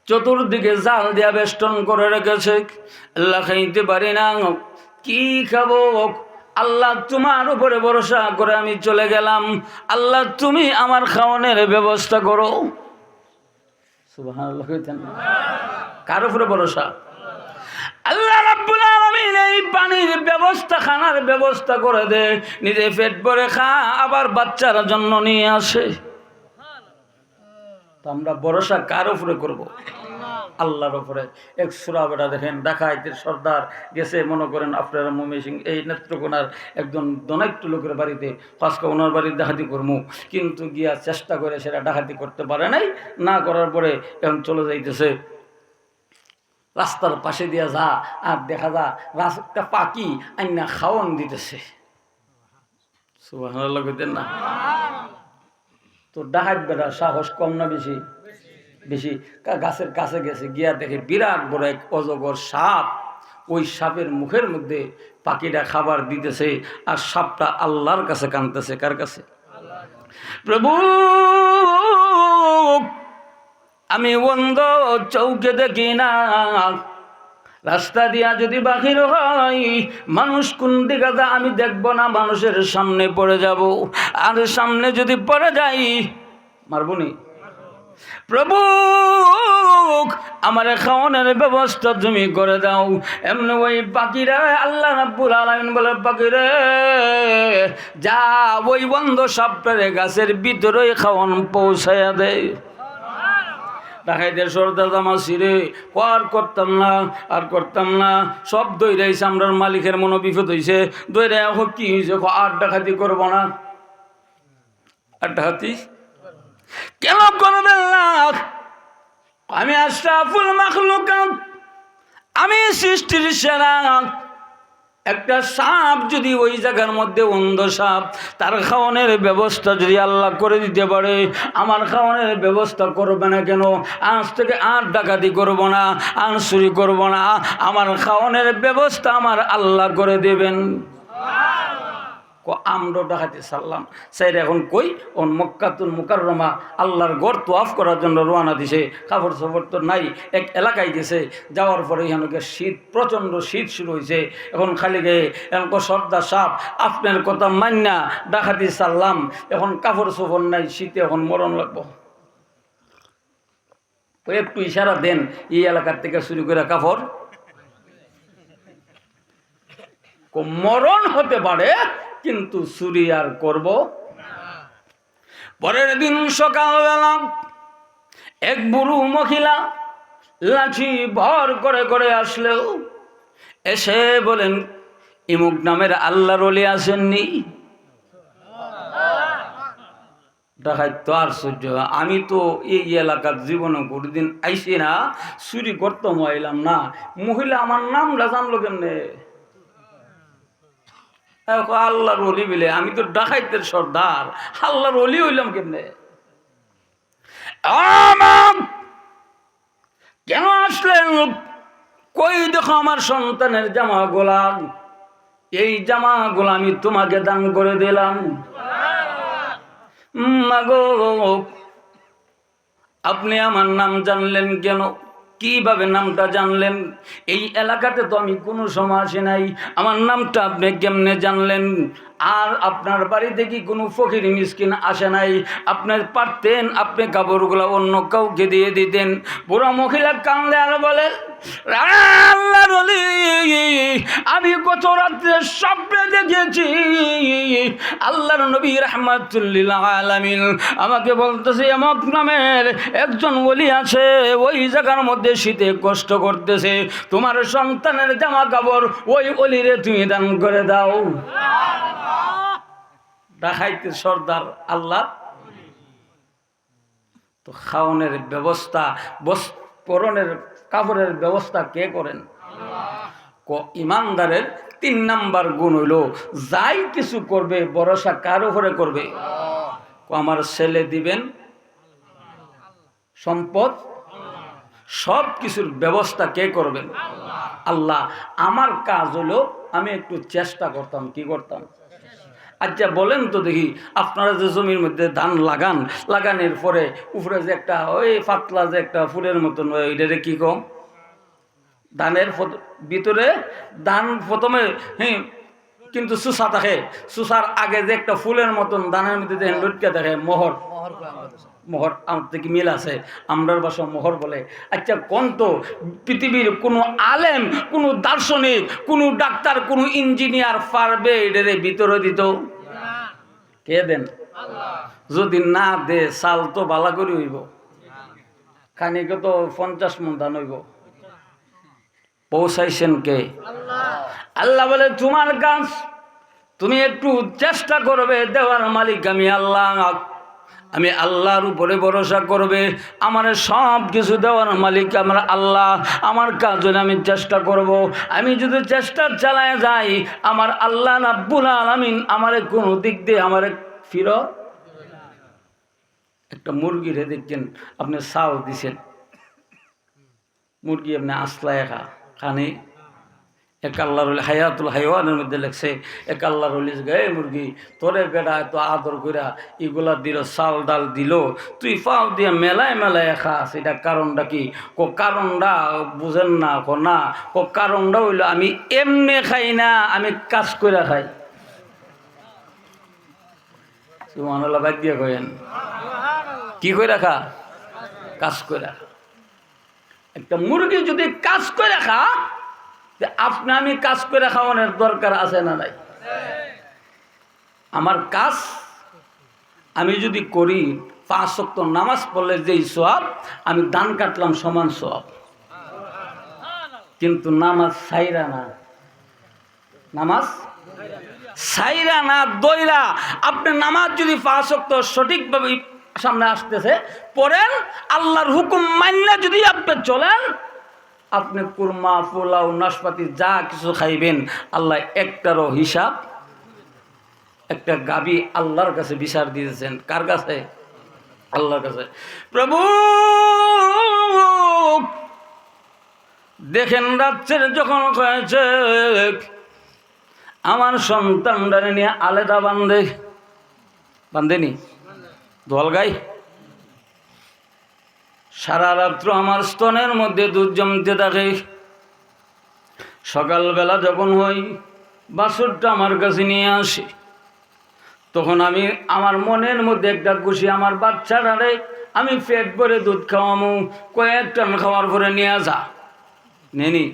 চতুর্দিকে জাল দিয়া বেষ্টন করে রেখেছে, আল্লাহ খাইতে পারি না, কি খাবো? আল্লাহ তোমার উপরে ভরসা করে আমি চলে গেলাম, আল্লাহ তুমি আমার খাওয়ানোর ব্যবস্থা করো। সুবহানাল্লাহ। কার উপরে ভরসা? আল্লাহ রাব্বুল আলামিন এই পানির ব্যবস্থা, খানার ব্যবস্থা করে দে, নিজে পেট ভরে খা, আবার বাচ্চার জন্য নিয়ে আসে। আমরা ভরসা কার উপরে করব? আল্লাহর উপরে। এক সূরা বেটা দেখেন, ডাকাইতের সর্দার গেছে, মনে করেন আপনারা ময়মনসিং এই নেত্রকোনার একজন দনাইট্য লোকের বাড়িতে, পাঁচকা ওনার বাড়ির ডাকাতি করবো, কিন্তু গিয়া চেষ্টা করে সেটা ডাকাতি করতে পারে নাই। না করার পরে এখন চলে যাইতেছে, রাস্তার পাশে দিয়া যা আর দেখা যা রাস্তা পাখি আইনা খাওয়ান দিতেছে। সুবহানাল্লাহ কইতেন না? তো ডাকাত বেটা সাহস কম না বেশি? বেশি। গাছের কাছে গেছে, গিয়া দেখে বিরাট বড় এক অজগর সাপ। ওই সাপের মুখের মধ্যে পাখিটা খাবার দিতেছে, আর সাপটা আল্লাহর কাছে কাঁদতেছে। কার কাছে? প্রভু, আমি অন্ধ, চৌকে দেখি না, রাস্তা দিয়া যদি বাহির হয় মানুষ কোন দিকে যা আমি দেখবো না, মানুষের সামনে পড়ে যাব, আর সামনে যদি পড়ে যাই মারবনি। প্রভু, আমার খাওয়ানোর ব্যবস্থা তুমি করে দাও। এমনি ওই পাখিরা আল্লাহ রাব্বুল আলামিন বলে, পাখিরে যা ওই বন্ধ সাপটারে গাছের ভিতরে খাওয়ান পৌঁছাইয়া দেয়। ডাকাইতের সর্দার জামা ছিঁড়ে আর করতাম না, আর করতাম না, সব দৌড়াইছে। আমরার মালিকের মনে বিপদ হয়েছে, দৌড়াই হোক কি হয়েছে, আর ডাকাতি করবো না। আর ডাকাতি কেন করবেন না? আমি আশরাফুল মাখলুকাত, আমি সৃষ্টির সেরা। একটা সাপ যদি ওই জায়গার মধ্যে অন্ধ সাপ, তার খাওয়ানোর ব্যবস্থা যদি আল্লাহ করে দিতে পারে, আমার খাওয়ানোর ব্যবস্থা করবে না কেন? আজ থেকে আর ডাকাতি করব না, আর চুরি করব না, আমার খাওয়ানোর ব্যবস্থা আমার আল্লাহ করে দেবেন। আমরা ডাকাতি সারলাম স্যার, এখন কই ওন মক্কাতুল মুকাররমা আল্লাহর গড় তোয়াফ করার জন্য রওনা দিছে। কাপড় সাপড় তো নাই, এক এলাকায় গেছে, যাওয়ার পরে এখানে শীত, প্রচণ্ড শীত শুরু হয়েছে। এখন খালি গিয়ে এখন সর্দার সাপ আপনার কথা মান্না ডাকাতি সারলাম, এখন কাপড় সাপড় নাই, শীতে এখন মরণ লাগবো। একটু ইশারা দেন, এই এলাকার থেকে শুরু করে কাপড় মরণ হতে পারে, কিন্তু চুরি আর করব। পরের দিন সকালবেলা এক বুড়ো মহিলা লাঠি ভর করে করে আসলেও এসে বলেন, ইমুক নামের আল্লাহর ওলি আসেননি? দেখাই তো আর সহ্য, আমি তো এই এলাকার জীবনে কোনোদিন আইসি না, চুরি করতে মাইলাম না। মহিলা আমার নামটা জানলো কেমনে? আল্লাহর ওলি বলে, আমি তো ডাকাইতের সর্দার, আল্লাহর ওলি হইলাম কেমনে? কেন আসলেন? কই দেখো আমার সন্তানের জামা গোলাম, এই জামা গোলা আমি তোমাকে দান করে দিলাম। মাগো, আপনি আমার নাম জানলেন কেন? কিভাবে নামটা জানলেন? এই এলাকাতে তো আমি কোনো সময় আসি নাই, আমার নামটা আপনি কেমনে জানলেন? আর আপনার বাড়িতে কি কোনো ফকির মিসকিন আসে নাই? আপনার পারতেন আপনি কাপড়গুলো অন্য কাউকে দিয়ে দিতেন। বুড়া মহিলা কান্দে আর বলে, আল্লাহর ওলি, আমি গত রাত্রে স্বপ্নে দেখেছি আল্লাহর নবী রাহমাতুল্লিল আলামিন আমাকে বলতেছে, এমক নামের একজন ওলি আছে, ওই জায়গার মধ্যে শীতে কষ্ট করতেছে, তোমার সন্তানের জামা কাপড় ওই ওলিরে তুমি দান করে দাও। ডাকাইতের সর্দার আল্লাহ। তো খাওয়ানোর ব্যবস্থা, পরনের কাপড়ের ব্যবস্থা কে করেন? ইমানদারের 3 নাম্বার গুণ হইল, যাই কিছু করবে ভরসা কার উপরে করবে? আমার ছেলে দিবেন, সম্পদ, সব কিছুর ব্যবস্থা কে করবেন? আল্লাহ। আমার কাজ হলো আমি একটু চেষ্টা করতাম। কি করতাম? আচ্ছা বলেন তো দেখি, আপনারা যে জমির মধ্যে ধান লাগান, লাগানোর পরে উপরে যে একটা ওই পাতলা যে একটা ফুলের মতন ওইটারে কি কম? ধানের ভিতরে ধান প্রথমে কিন্তু সুসা থাকে, সুসার আগে যে একটা ফুলের মতন ধানের মধ্যে যে লটকে থাকে, মোহর। মোহর আমার থেকে মিল আছে, আমরার বাসা মোহর বলে। আচ্ছা কোন তো পৃথিবীর কোনো আলেম, কোনো দার্শনিক, কোনো ডাক্তার, কোনো ইঞ্জিনিয়ার পারবে এটারে ভিতরে দিত? কে দেন? যদি না দে চাল তো বালা করে হইব। খানিকে তো 50 মণ ধান হইব। পৌঁছাইছেন কে? আল্লাহ বলে তোমার কাজ, তুমি একটু চেষ্টা করবে, দেওয়ার মালিক আমি আল্লাহ। আমি আল্লাহর উপরে ভরসা করবে, আমার সব কিছু দেওয়ার মালিক আমার আল্লাহ। আমার কাজ হলে আমি চেষ্টা করব। আমি যদি চেষ্টা চালায় যাই, আমার আল্লাহ রাব্বুল আলামিন আমারে কোনো দিক দিয়ে আমারে ফিরত। একটা মুরগিরে দেখছেন আপনি চাল দিছেন, মুরগি আপনি আসলায় খানে, এক আল্লাহর হায়াতুল হাইওয়ানের মধ্যে লেখছে, এক আল্লাহর গে মুরগি তোরে বেড়া এত আদর কইরা এগুলা দিল, চাল ডাল দিল, তুই পাও দিয়ে মেলায় মেলায় খাস, এটা কারণটা কি? কারণটা বুঝেন না? না, কারণটা হইলো আমি এমনি খাই না, আমি কাজ করে খাই। সুবহানাল্লাহ, বাদ দিয়ে কইেন কি করে রাখা? কাজ করে রাখা। একটা মুরগি যদি কাজ করে রাখা, আপনি আমি কাজ করে খাওয়ানোর দরকার আছে না নাই? আমার কাজ আমি যদি করি, 5 ওয়াক্ত নামাজ পড়লে যেই সওয়াব, আমি ধান কাটলাম সমান সওয়াব। কিন্তু নামাজ ছাইরা না, নামাজ ছাইরা না দইরা আপনি নামাজ যদি 5 ওয়াক্ত সঠিকভাবে সামনে আসতেছে পড়েন, আল্লাহর হুকুম মানলে যদি আপনি চলেন, আপনি কুরমা পোলাও নাশপাতি যা কিছু খাইবেন, আল্লাহ একটারও হিসাব। একটা গাবি আল্লাহর কাছে বিচার দিয়েছেন, কার কাছে? আল্লাহর কাছে। প্রভু দেখেন রাত্রের যখন হয়েছে, আমার সন্তানরা নিয়ে আলাদা বান্ধেনি দোয়াল গাই, সারা রাত্র আমার স্তনের মধ্যে দুধ জমতে থাকে। সকালবেলা যখন হই, বাছুরটা আমার কাছে নিয়ে আসে, তখন আমি আমার মনের মধ্যে একটা খুশি, আমার বাচ্চাটারে আমি পেট ভরে দুধ খাওয়ামো, কয়েক টান খাওয়ার পরে নিয়ে যা নেনি।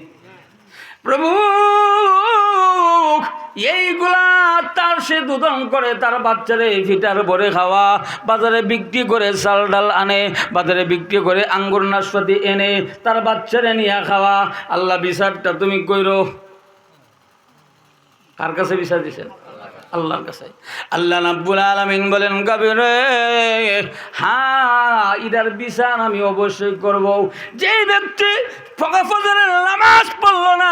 প্রভু এইগুলা তার সে দুধন করে, তার বাচ্চারে ফিটার ভরে খাওয়া, বাজারে বিক্রি করে চাল ডাল আনে, বাজারে বিক্রি করে আঙ্গুর নাশপাতি এনে তার বাচ্চারে নিয়ে খাওয়া। আল্লাহ বিচারটা তুমি কইরো। কার কাছে বিচার দিছেন? আল্লাহর কাছে। আল্লাহ রাব্বুল আলামিন বলেন, গাবিরে হ্যাঁ, ইদার বিচার আমি অবশ্যই করব। যে ব্যক্তি ফজরের নামাজ পড়লো না,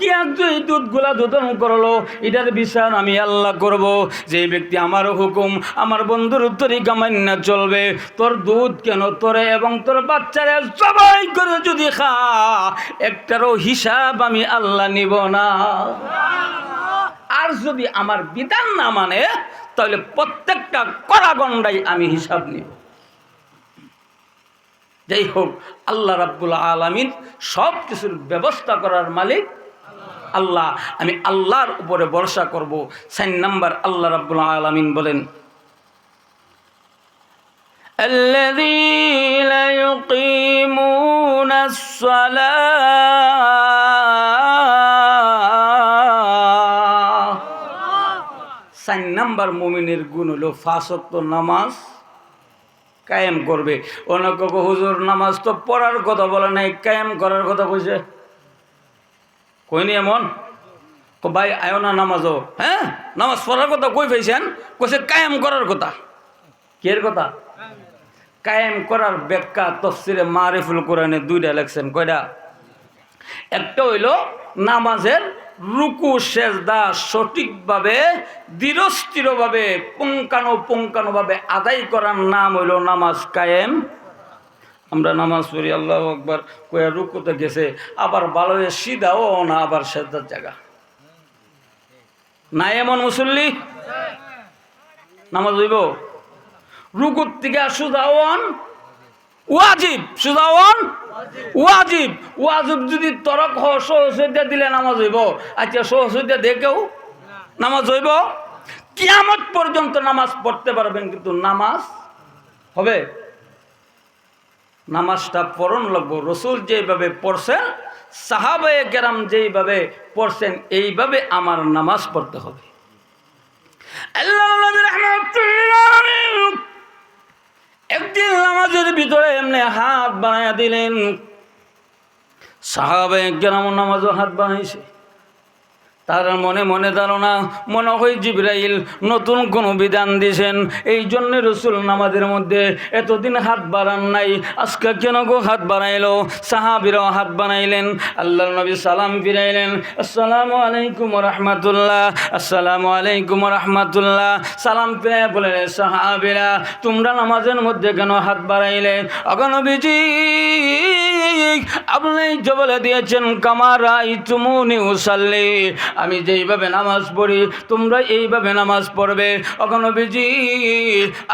গিয়া তুই দুধগুলা দুধন করলো, এটার বিচার আমি আল্লাহ করব। যে ব্যক্তি আমার হুকুম, আমার বন্ধুর তরিকা মান্না চলবে, তোর দুধ কেন তোরে এবং তোর বাচ্চারে সবাই করে যদি খা, একটারও হিসাব আমি আল্লাহ নিব না। আর যদি আমার বিধান না মানে, তাহলে প্রত্যেকটা কড়াগন্ডাই আমি হিসাব নিব। যাই হোক, আল্লাহ রাব্বুল আলামিন সব কিছুর ব্যবস্থা করার মালিক আল্লাহ। আমি আল্লাহর উপরে ভরসা করব। 4 নাম্বার, আল্লাহ রাব্বুল আলামিন বলেন, আল্লাযীনা ইউকিমুনাস সালাহ। 4 নাম্বার মুমিনের গুণ হলো 5 ওয়াক্ত নামাজ কায়েম করবে। অনেক হুজুর নামাজ তো পড়ার কথা বলে নাই, কায়েম করার কথা কইছে। কইনি এমন? ভাই আয়ো না নামাজও, হ্যাঁ নামাজ পড়ার কথা কই পাইছেন? কইছে কায়েম করার কথা। কের কথা? কায়েম করার ব্যাখ্যা তাফসীরে মারিফুল কোরআনে 2টা লেখছেন। কয়টা? একটা হইল নামাজের রুকু সেজদা সঠিকভাবে দৃঢ়স্থিরভাবে পুঙ্খানুপুঙ্খানুভাবে আদায় করার নাম হইল নামাজ কায়েম। আমরা নামাজ পড়ি আল্লাহু আকবার কইয়া রুকুতে গেছে, আবার ভালো হয়ে সিধাও না, আবার সেজদার জায়গা না, এমন মুসল্লি নামাজ হইব? রুকুর থেকে সুদাওয়ান ওয়াজিব, সুদাওয়ান ওয়াজিব। ওয়াজিব যদি তরক সহসিয়া দিলে নামাজ হইব? আচ্ছা সহসিয়া দেখেও নামাজ হইব? কিয়ামত পর্যন্ত নামাজ পড়তে পারবেন, কিন্তু নামাজ হবে? নামাজটা পড়ন লাগবো। রসুল যেইভাবে পড়ছেন, সাহাবায়ে কেরাম যেইভাবে পড়ছেন, এইভাবে আমার নামাজ পড়তে হবে। আল্লাহ নবী রাহমাতুল্লাহ একদিন নামাজ নামাজের ভিতরে এমনি হাত বানাইয়া দিলেন। সাহাবায়ে কেরাম নামাজও হাত বানাইছে। তার মনে মনে ধারণা, মনে হয় জিবরাইল নতুন কোনো বিধান দিয়েছেন, এই জন্য রসুল নামাজের মধ্যে এতদিন হাত বাড়ান নাই, আজকে কেন গো হাত বাড়াইলো? সাহাবীরাও হাত বানাইলেন। আল্লাহর নবী সালাম ফিরাইলেন, আসসালামু আলাইকুম রাহমাতুল্লাহ, আসসালামু আলাইকুম রাহমাতুল্লাহ। সালাম ফিরাই বলেন, সাহাবীরা তোমরা নামাজের মধ্যে কেন হাত বাড়াইলে? ওগো নবীজি, আপনি যে বলে দিয়েছেন কামা রাআইতুমুনি উসাল্লি, আমি যেইভাবে নামাজ পড়ি তোমরা এইভাবে নামাজ পড়বে। ওগো নবীজি,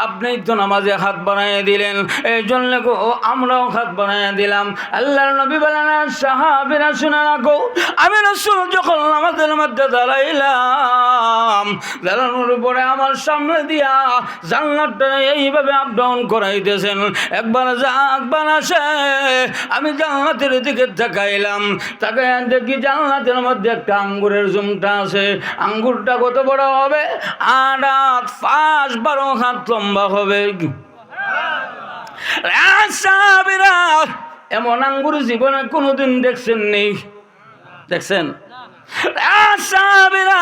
আপনি তো নামাজে হাত বানাইয়া দিলেন, এই জন্য গো আমরাও হাত বানাইয়া দিলাম। আল্লাহর নবী বলেন, সাহাবীরা শুনে রাখো, আমি রাসূল যখন নামাজের মধ্যে দাঁড়াইলাম, দাঁড়ানোর পরে আমার সামনে দিয়া জান্নাতটা এইভাবে আপ ডাউন করাইতেছেন, একবার যা একবার আসে। আমি জান্নাতের দিকে তাকাইলাম, তাকাই দেখি জান্নাতের মধ্যে একটা আঙ্গুরের জুমটা আছে। আঙ্গুরটা কত বড় হবে? 8 হাত 5 12 হাত লম্বা হবে। সাহাবীরা এমন আঙ্গুর জীবনে কোনোদিন দেখছেন নেই? দেখছেন? সাহাবীরা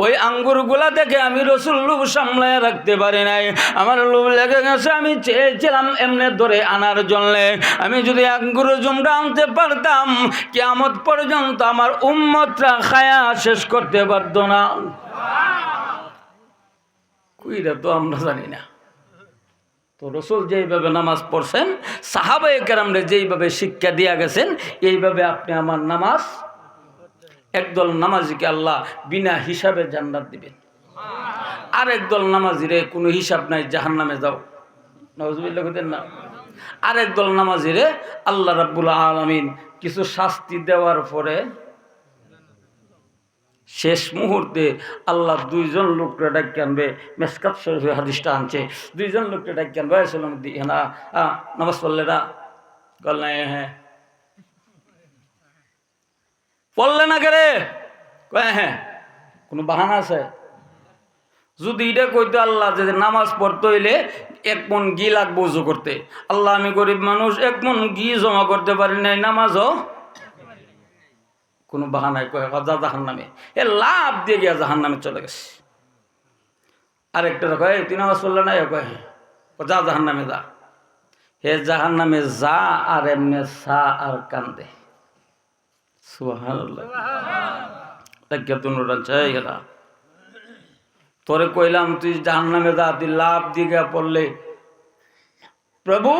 ওই আঙ্গুরগুলা দেখে আমি রসুল লোভ সামলায় রাখতে পারি নাই, আমার লোভ লেগে গেছে। আমি চেয়েছিলাম এমনি ধরে আনার জন্যে, আমি যদি আঙ্গুর জুমটা আনতে পারতাম কিয়ামত পর্যন্ত আমার উম্মতরা খায়া শেষ করতে পারত না। কুইরা তো আমরা জানি না। তো রসুল যেইভাবে নামাজ পড়ছেন, সাহাবায়ে কেরামরে যেইভাবে শিক্ষা দিয়া গেছেন, এইভাবে আপনি আমার নামাজ, একদল নামাজিকে আল্লাহ বিনা হিসাবে জান্নাত দিবেন, আর একদল নামাজিরে কোনো হিসাব নাই জাহান্নামে যাও, নাউজুবিল্লাহ কইতেন না। আর একদল নামাজিরে আল্লাহ রাব্বুল আলামিন কিছু শাস্তি দেওয়ার পরে শেষ মুহূর্তে আল্লাহ 2 জন লোককে ডাকি আনবে। মেসকাত শরীফে হাদিসটা আনছে, 2 জন লোককে ডাকি আনবে, সালাম দিয়ে না নামাজ পড়লে না, বল না হ্যাঁ পড়লে না কে রে, কয় হ্যাঁ, কোনো বাহানা আছে? যদি এটা কইতে আল্লাহ যে নামাজ পড়তে হইলে 1 মণ ঘি লাগবে উজু করতে, আল্লাহ আমি গরিব মানুষ 1 মণ ঘি জমা করতে পারি নাই, নামাজও কোনো বাহানায় কয় যা জাহান নামে, এ লাভ দিয়ে গিয়া জাহান নামে চলে গেছে। আরেকটা কয় তুই নামাজ পড়লে না, কয় হ্যাঁ, যা জাহান নামে যা। হে জাহান নামে যা আর এমনি সা আর কান্দে। সুবহানাল্লাহ। তোরে কইলাম তুই জাহান্নামে যা, তুই লাভ দিকে পড়লে। প্রভু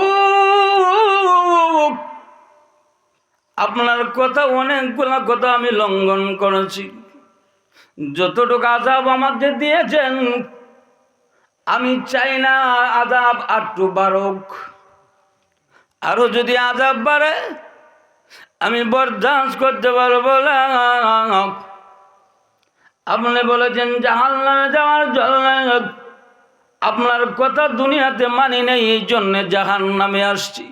আপনার কথা, অনেকগুলা কথা আমি লঙ্ঘন করেছি, যতটুকু আযাব আমাকে দিয়েছেন আমি চাই না আযাব আরটু বাড়ুক, আরো যদি আযাব বাড়ে আমি বরদাস্ত করতে পারবো না। আপনি বলেছেন জাহান্নামে যাওয়ার জন্য, আপনার কথা দুনিয়াতে মানি নেই, এই জন্য জাহান্নামে আসছি।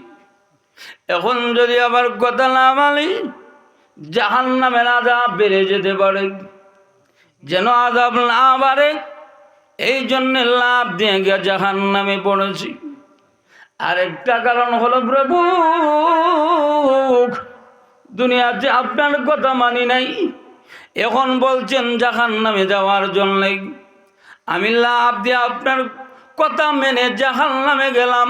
এখন যদি আবার কথা না মানি, জাহান্নামের আযাব বেড়ে যেতে পারে। যেন আযাব না বাড়ে এই জন্য লাভ দিয়ে গিয়ে জাহান্নামে পড়েছি। আরেকটা কারণ হলো প্রভু দুনিয়াতে আপনার কথা মানি নাই, এখন বলছেন জাহান্নামে যাওয়ার জন্য। আমি লাভ দিয়ে আপনার কথা মেনে জাহান্নামে গেলাম,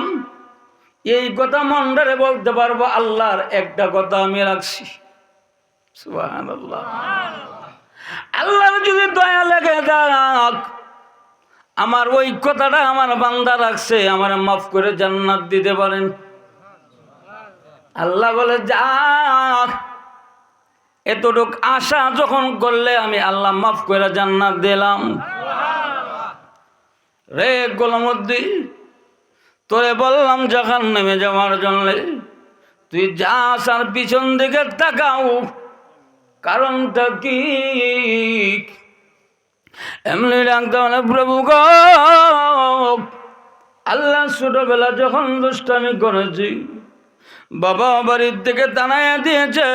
এই কথা মন্ডারে বলতে পারবো আল্লাহর একটা কথা আমি রাখছি। সুবহানাল্লাহ। আল্লাহর যদি দয়া লেগে যাক, আমার ওই কথাটা আমার বান্দা রাখছে, আমার মাফ করে জান্নাত দিতে পারেন। আল্লাহ বলে যা, এতটুক আশা যখন করলে আমি আল্লাহ মাফ করে জান্নাত দিলাম। রে গোলামুদ্দি, তোরে বললাম জাহান্নামে যাওয়ার জন্য, তুই যাস আর পিছন দিকে তাকাও, কারণটা কি? এমনি ডাকতে মানে প্রভু গো, আল্লাহ ছোটবেলা যখন দুষ্টামি করেছি, বাবা বাড়ির থেকে তাড়াইয়া দিয়েছে,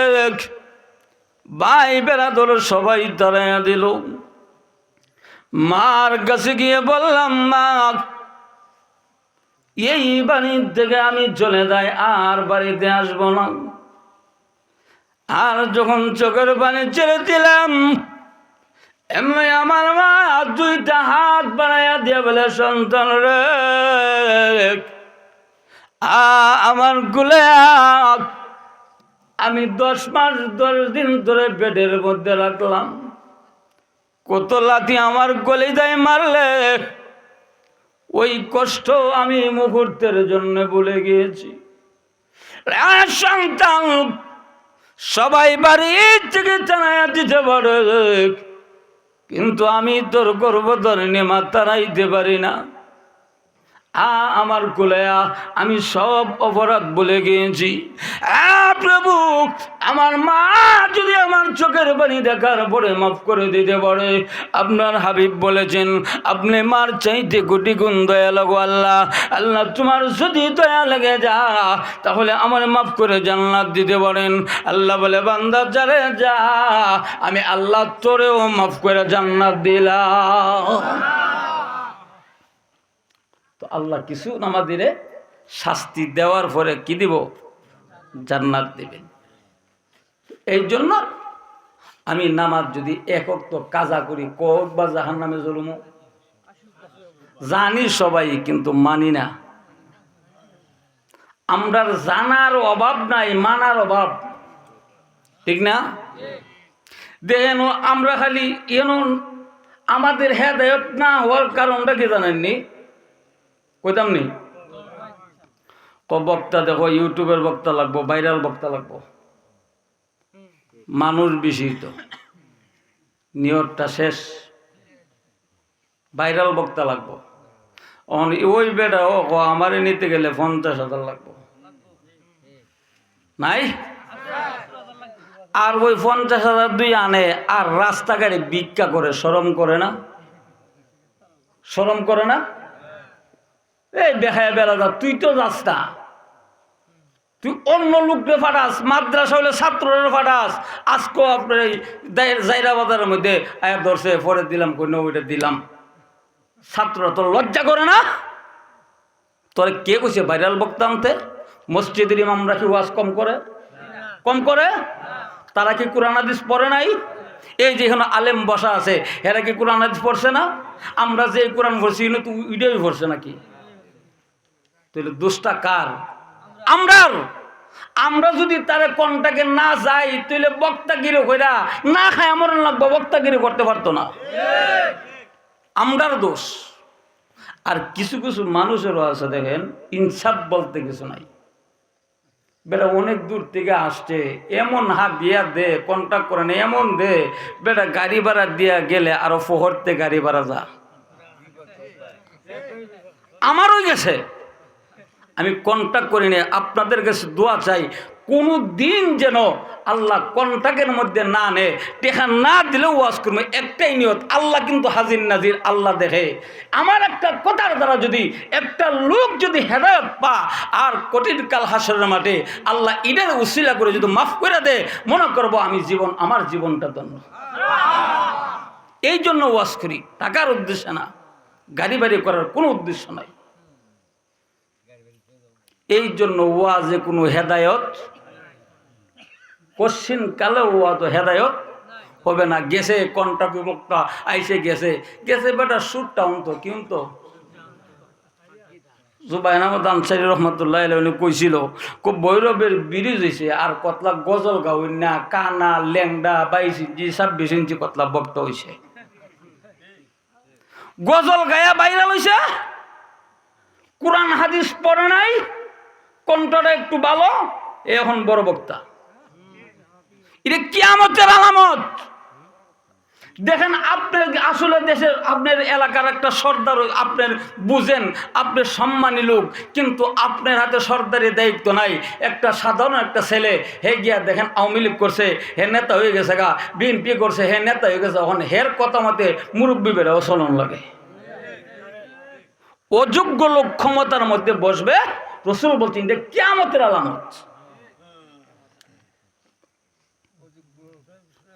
ভাই বেড়াদর সবাই তাড়াইয়া দিল। মার কাছে গিয়ে বললাম মা, এই বাড়ি থেকে আমি চলে যাই, আর বাড়িতে আসবো না। আর যখন চোখের পানি ছেড়ে দিলাম, এমনি আমার মা দুইটা হাত বাড়াইয়া দিয়ে বলে, সন্তান রে, আমার গুলে আমি 10 মাস 10 দিন ধরে বেডের মধ্যে রাখলাম, কত লাথি আমার গলে যায় মারলে, ওই কষ্ট আমি মুহূর্তের জন্য ভুলে গিয়েছি। সন্তান, সবাই বাড়ি থেকে জানাইয়া দিতে পারে, কিন্তু আমি তোর গর্ভধারিণী মা তাড়াইতে পারি না। আমার কুলেয়া আমি সব অপরাধ ভুলে গিয়েছি। প্রভু, আমার মা যদি আমার চোখের পানি দেখার পরে মাফ করে দিতে পারে, আপনার হাবিব বলেছেন, আপনি মার চাইতে কোটি গুণ দয়া লাগো আল্লাহ। আল্লাহ তোমার যদি দয়া লেগে যা, তাহলে আমার মাফ করে জান্নাত দিতে পারেন। আল্লাহ বলে, বান্দা যারে যা, আমি আল্লাহ তোরেও মাফ করে জান্নাত দিলাম। তো আল্লাহ কিছু নামাজিরে শাস্তি দেওয়ার পরে কি দিব? জান্নাত দিবেন। এই জন্য আমি নামাজ যদি এক ওয়াক্ত কাজা করি, কতবার জাহান্নামে জলুম জানি সবাই, কিন্তু মানি না। আমরার জানার অভাব নাই, মানার অভাব, ঠিক না? দেখেন আমরা খালি আমাদের হেদায়েত না হওয়ার কারণটা কি জানেননি? কইতাম নি, বক্তা দেখো, ইউটিউবের বক্তা লাগবো, ভাইরাল বক্তা লাগবো, মানুষ বেশি, তো নিয়তটা শেষ, ভাইরাল বক্তা লাগবো। ওই বেটা ও আমারে নিতে গেলে 50,000 লাগবো, নাই? আর ওই 50,000 দুই আনে, আর রাস্তাঘাটে ভিক্ষা করে, শরম করে না? শরম করে না? এই বেহায়া বেড়া, তুই তো যাস না, তুই অন্য লোককে ফাটাস, মাদ্রাসা হলে ছাত্রের ফাটাস। আজকেও আপনার এই জাইরা বাজারের মধ্যে আয়া ধরছে, পরে দিলাম, কই ওইটা দিলাম। ছাত্ররা তোর লজ্জা করে না? তোরে কে কইছে ভাইরাল বক্তা আনতে? মসজিদের ইমামরা কি ওয়াজ কম করে? কম করে? তারা কি কোরআন হাদিস পড়ে নাই? এই যে এখানে আলেম বসা আছে, এরা কি কোরআন হাদিস পড়ছে না? আমরা যে কোরআন পড়ছি, তো ইডাই পড়ছে নাকি? তাহলে দোষটা কার? আমরা যদি তার কন্টাকে না যাই, তাহলে বক্তাগিরি কইরা না খায় মরণ লাগবো, বক্তাগিরি করতে পারতো না। আমরার দোষ। আর কিছু কিছু মানুষেরও আছে, দেখেন, ইনসাফ বলতে কিছু নাই। বেটা অনেক দূর থেকে আসছে, এমন হাত দিয়া দে, কন্ট্যাক্ট করে না, এমন দে, বেটা গাড়ি ভাড়া দিয়া গেলে আরো ফহরতে গাড়ি ভাড়া যা। আমারও গেছে, আমি কন্ট্যাক্ট করি না। আপনাদের কাছে দোয়া চাই, কোনো দিন যেন আল্লাহ কন্ট্যাক্টের মধ্যে না নে, টেকা না দিলেও ওয়াজ করবে, একটাই নিয়ত, আল্লাহ কিন্তু হাজির নাজির, আল্লাহ দেখে। আমার একটা কথার দ্বারা যদি একটা লোক যদি হেদায়েত পা, আর কঠিন কাল হাসরের মাঠে আল্লাহ ঈদের উসিলা করে যদি মাফ করে দে, মনে করবো আমি আমার জীবনটা ধন্য। এই জন্য ওয়াজ করি, টাকার উদ্দেশ্যে না, গাড়ি বাড়ি করার কোনো উদ্দেশ্য নাই। এই জন্য ওয়াজে কোনো হেদায়ত, কশ্চিন কালে ওয়াজ হেদায়ত হবে না। গেছে কন্ট্রাক্ট বক্তা আইসে গেছে বেটা সুরটা অন্ত কি অন্ত জুবাইর আহমদ আনসারী রহমতুল্লাহ আলাইহি কইছিল, খুব ভৈরবের ব্রিজ হয়েছে, আর কতলা গজল গাওই না, কানা ল্যাংডা 22 ইঞ্চি 26 ইঞ্চি কতলা বক্তা হয়েছে, গজল গায়া ভাইরাল হয়েছে, কোরআন হাদিস পড়ে নাই, কণ্ঠটা একটু ভালো, এখন বড় বক্তা। এটা কিয়ামতের আলামত। দেখেন, আপনার আসলে দেশের আপনার এলাকার একটা সর্দার, আপনার বুঝেন, আপনি সম্মানী লোক, কিন্তু আপনার হাতে সর্দারি দায়িত্ব নাই। একটা সাধারণ একটা ছেলে, হে গিয়া দেখেন আওয়ামী লীগ করছে, হে নেতা হয়ে গেছে গা, বিএনপি করছে, হে নেতা হয়ে গেছে, এখন হের কথা মতে মুরব্বী বেড়াও চলন লাগে। অযোগ্য লোক ক্ষমতার মধ্যে বসবে, রাসূল বলছেন এটা কিয়ামতের আলামত।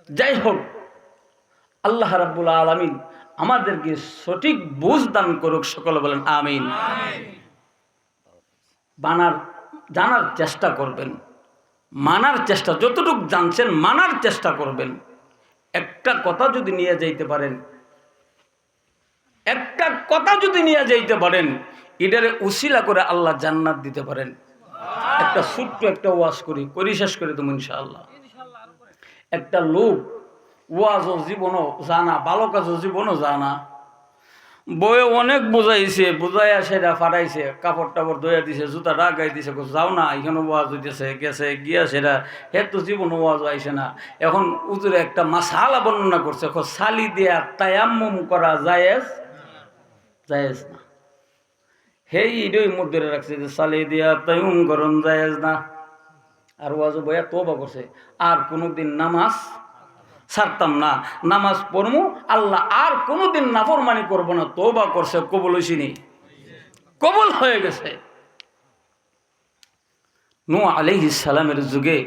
যাই হোক, আল্লাহ রাব্বুল আলামিন আমাদেরকে সঠিক বুঝ দান করুক, সকলে বলেন আমিন। জানার চেষ্টা করবেন, মানার চেষ্টা, যতটুকু জানছেন মানার চেষ্টা করবেন। একটা কথা যদি নিয়ে যাইতে পারেন, একটা কথা যদি নিয়ে যাইতে পারেন, এটারে উসিলা করে আল্লাহ জান্নাত দিতে পারেন। একটা ছোট্ট একটা ওয়াজ করি শেষ করে তুমি ইনশাআল্লাহ। একটা লোক ওয়াজও জীবনও জানা, ভালো কাজও জীবনও জানা, বয়ে অনেক বুঝাইয়া সেটা ফাটাইছে, কাপড় টাপড় ধোয়া দিছে, জুতা রাগাই দিছে, যাও না এখানে ওয়াজ হইতেছে, গেছে গিয়া সেটা তো জীবন ওয়াজ আইসে না। এখন উজুরে একটা মাসালা বর্ণনা করছে, সালি দিয়া তায়াম্মুম করা জায়েজ জায়েজ না। হেই ইডই মধ্যে রাখছে যে সালি দিয়া তায়াম্মুম করন জায়েজ না। আর ওয়াজ বইয়া তওবা করছে, আর কোনোদিন নামাজ ছাড়তাম না, নামাজ পড়মু, আল্লাহ আর কোনোদিন নাফরমানি করবো না। তওবা করছে, কবুল হইছিনি, কবুল হয়ে গেছে। নূহ আলাইহিস সালামের যুগে,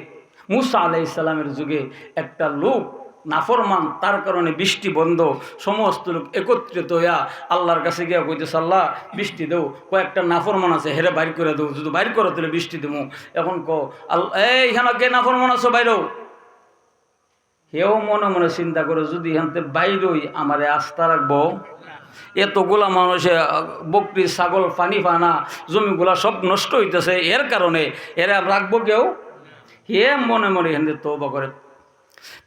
মুসা আলাইহিস সালামের যুগে একটা লোক নাফরমান, তার কারণে বৃষ্টি বন্ধ। সমস্ত লোক একত্রিত হইয়া আল্লাহর কাছে গিয়া কইতেছে, আল্লাহ বৃষ্টি দেও, কয়েকটা নাফরমান আছে হেরে বাইর করে দেও, যদি বাইর করো তাহলে বৃষ্টি দেবো। এখন এইখানে কে নাফরমান আছো বাইরও। হেও মনে মনে চিন্তা করে, যদি এখানতে বাইরই আমারে আস্থা রাখবো, এতগুলা মানুষে বকরি ছাগল পানি পানা জমিগুলা সব নষ্ট হইতেছে, এর কারণে এরা রাখবো কেউ? হে মনে মনে এখান থেকে তওবা করে,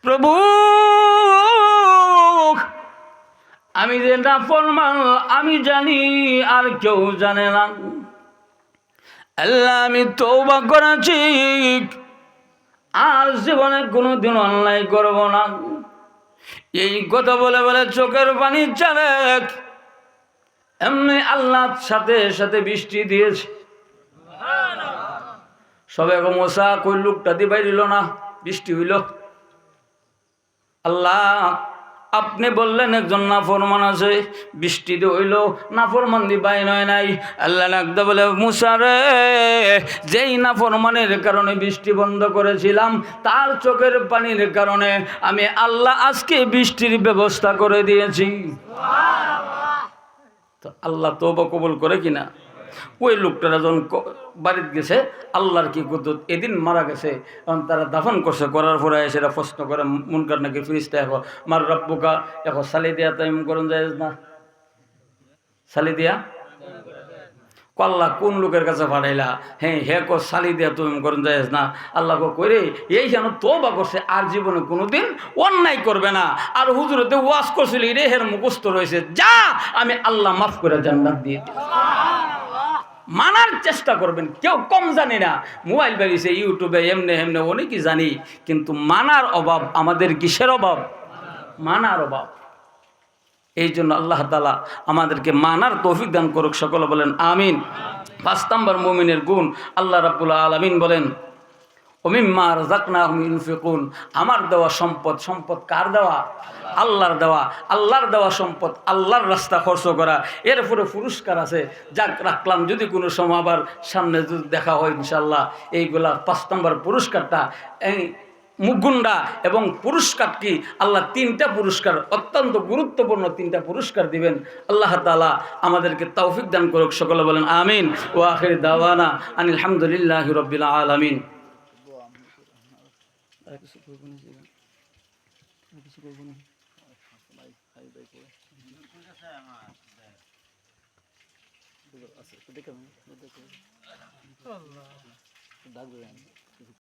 প্রভু আমি যে নাফরমান আমি জানি, আর কেউ জানে না। আল্লাহ আমি তওবা করেছি, আর জীবনে কোনোদিন অন্যায় করব না। এই কথা বলে বলে চোখের পানি চালে, এমনি আল্লাহর সাথে সাথে বৃষ্টি দিয়েছে। সবে মশা কই লোকটা দি বাইরিল না, বৃষ্টি হইল। আল্লাহ আপনি বললেন একজন নাফরমান আছে, বৃষ্টি দিয়ে হইল, নাফরমান দি বাইর হয় নাই। আল্লাহ লাগতে বলে, মুসা রে, যেই নাফরমানের কারণে বৃষ্টি বন্ধ করেছিলাম, তার চোখের পানির কারণে আমি আল্লাহ আজকে বৃষ্টির ব্যবস্থা করে দিয়েছি। তো আল্লাহ তওবা কবুল করে কিনা? ওই লোকটারা যখন বাড়িতে গেছে, আল্লাহর কি কুদরত, এদিন মারা গেছে, এখন তারা দাফন করছে, করার পরে সেটা প্রশ্ন করে মুনকার নাকি ফিরিস্তা, এখন মার রব্বুকা, এখন সালি দিয়া তাইম করুন যায় না, সালি দিয়া আল্লাহ কোন লোকের কাছে পাঠাইলা? হ্যাঁ হে কো সালি দিয়া তুমি করুন যায় না। আল্লাহ কইরে এই যেন তওবা করছে, আর জীবনে কোনোদিন অন্যায় করবে না। আর হুজুরতে ওয়াজ করছিল, রে হের মুখস্থ রয়েছে, যা আমি আল্লাহ মাফ করে জান্নাত দিয়ে দিই। মানার চেষ্টা করবেন, কেউ কম জানি না, মোবাইল বেরিয়েছে, ইউটিউবে এমনি এমনি অনেকই জানি, কিন্তু মানার অভাব। আমাদের কিসের অভাব? মানার অভাব। এই জন্য আল্লাহ তাআলা আমাদেরকে মানার তৌফিক দান করুক, সকলে বলেন আমিন। ৫ নম্বর মুমিনের গুণ, আল্লাহ রাব্বুল আলামিন বলেন, ওমিম্মা রাযাকনাহুম ইউনফিকুন, আমার দেওয়া সম্পদ, সম্পদ কার দেওয়া? আল্লাহর দেওয়া। আল্লাহর দেওয়া সম্পদ আল্লাহর রাস্তা খরচ করা, এর উপরে পুরস্কার আছে। যাক রাখলাম, যদি কোনো সময় আবার সামনে যদি দেখা হয় ইনশাআল্লাহ, এইগুলা ৫ নম্বর পুরস্কারটা, এই মুগুন্ডা এবং পুরস্কার কি? আল্লাহ 3টা পুরস্কার, অত্যন্ত গুরুত্বপূর্ণ 3টা পুরস্কার দিবেন। আল্লাহ তাআলা আমাদেরকে তৌফিক দান করুক, সকলে বলেন আমিন। ওয়া আখির দাওয়ানা আনিল হামদুলিল্লাহি রাব্বিল আলামিন।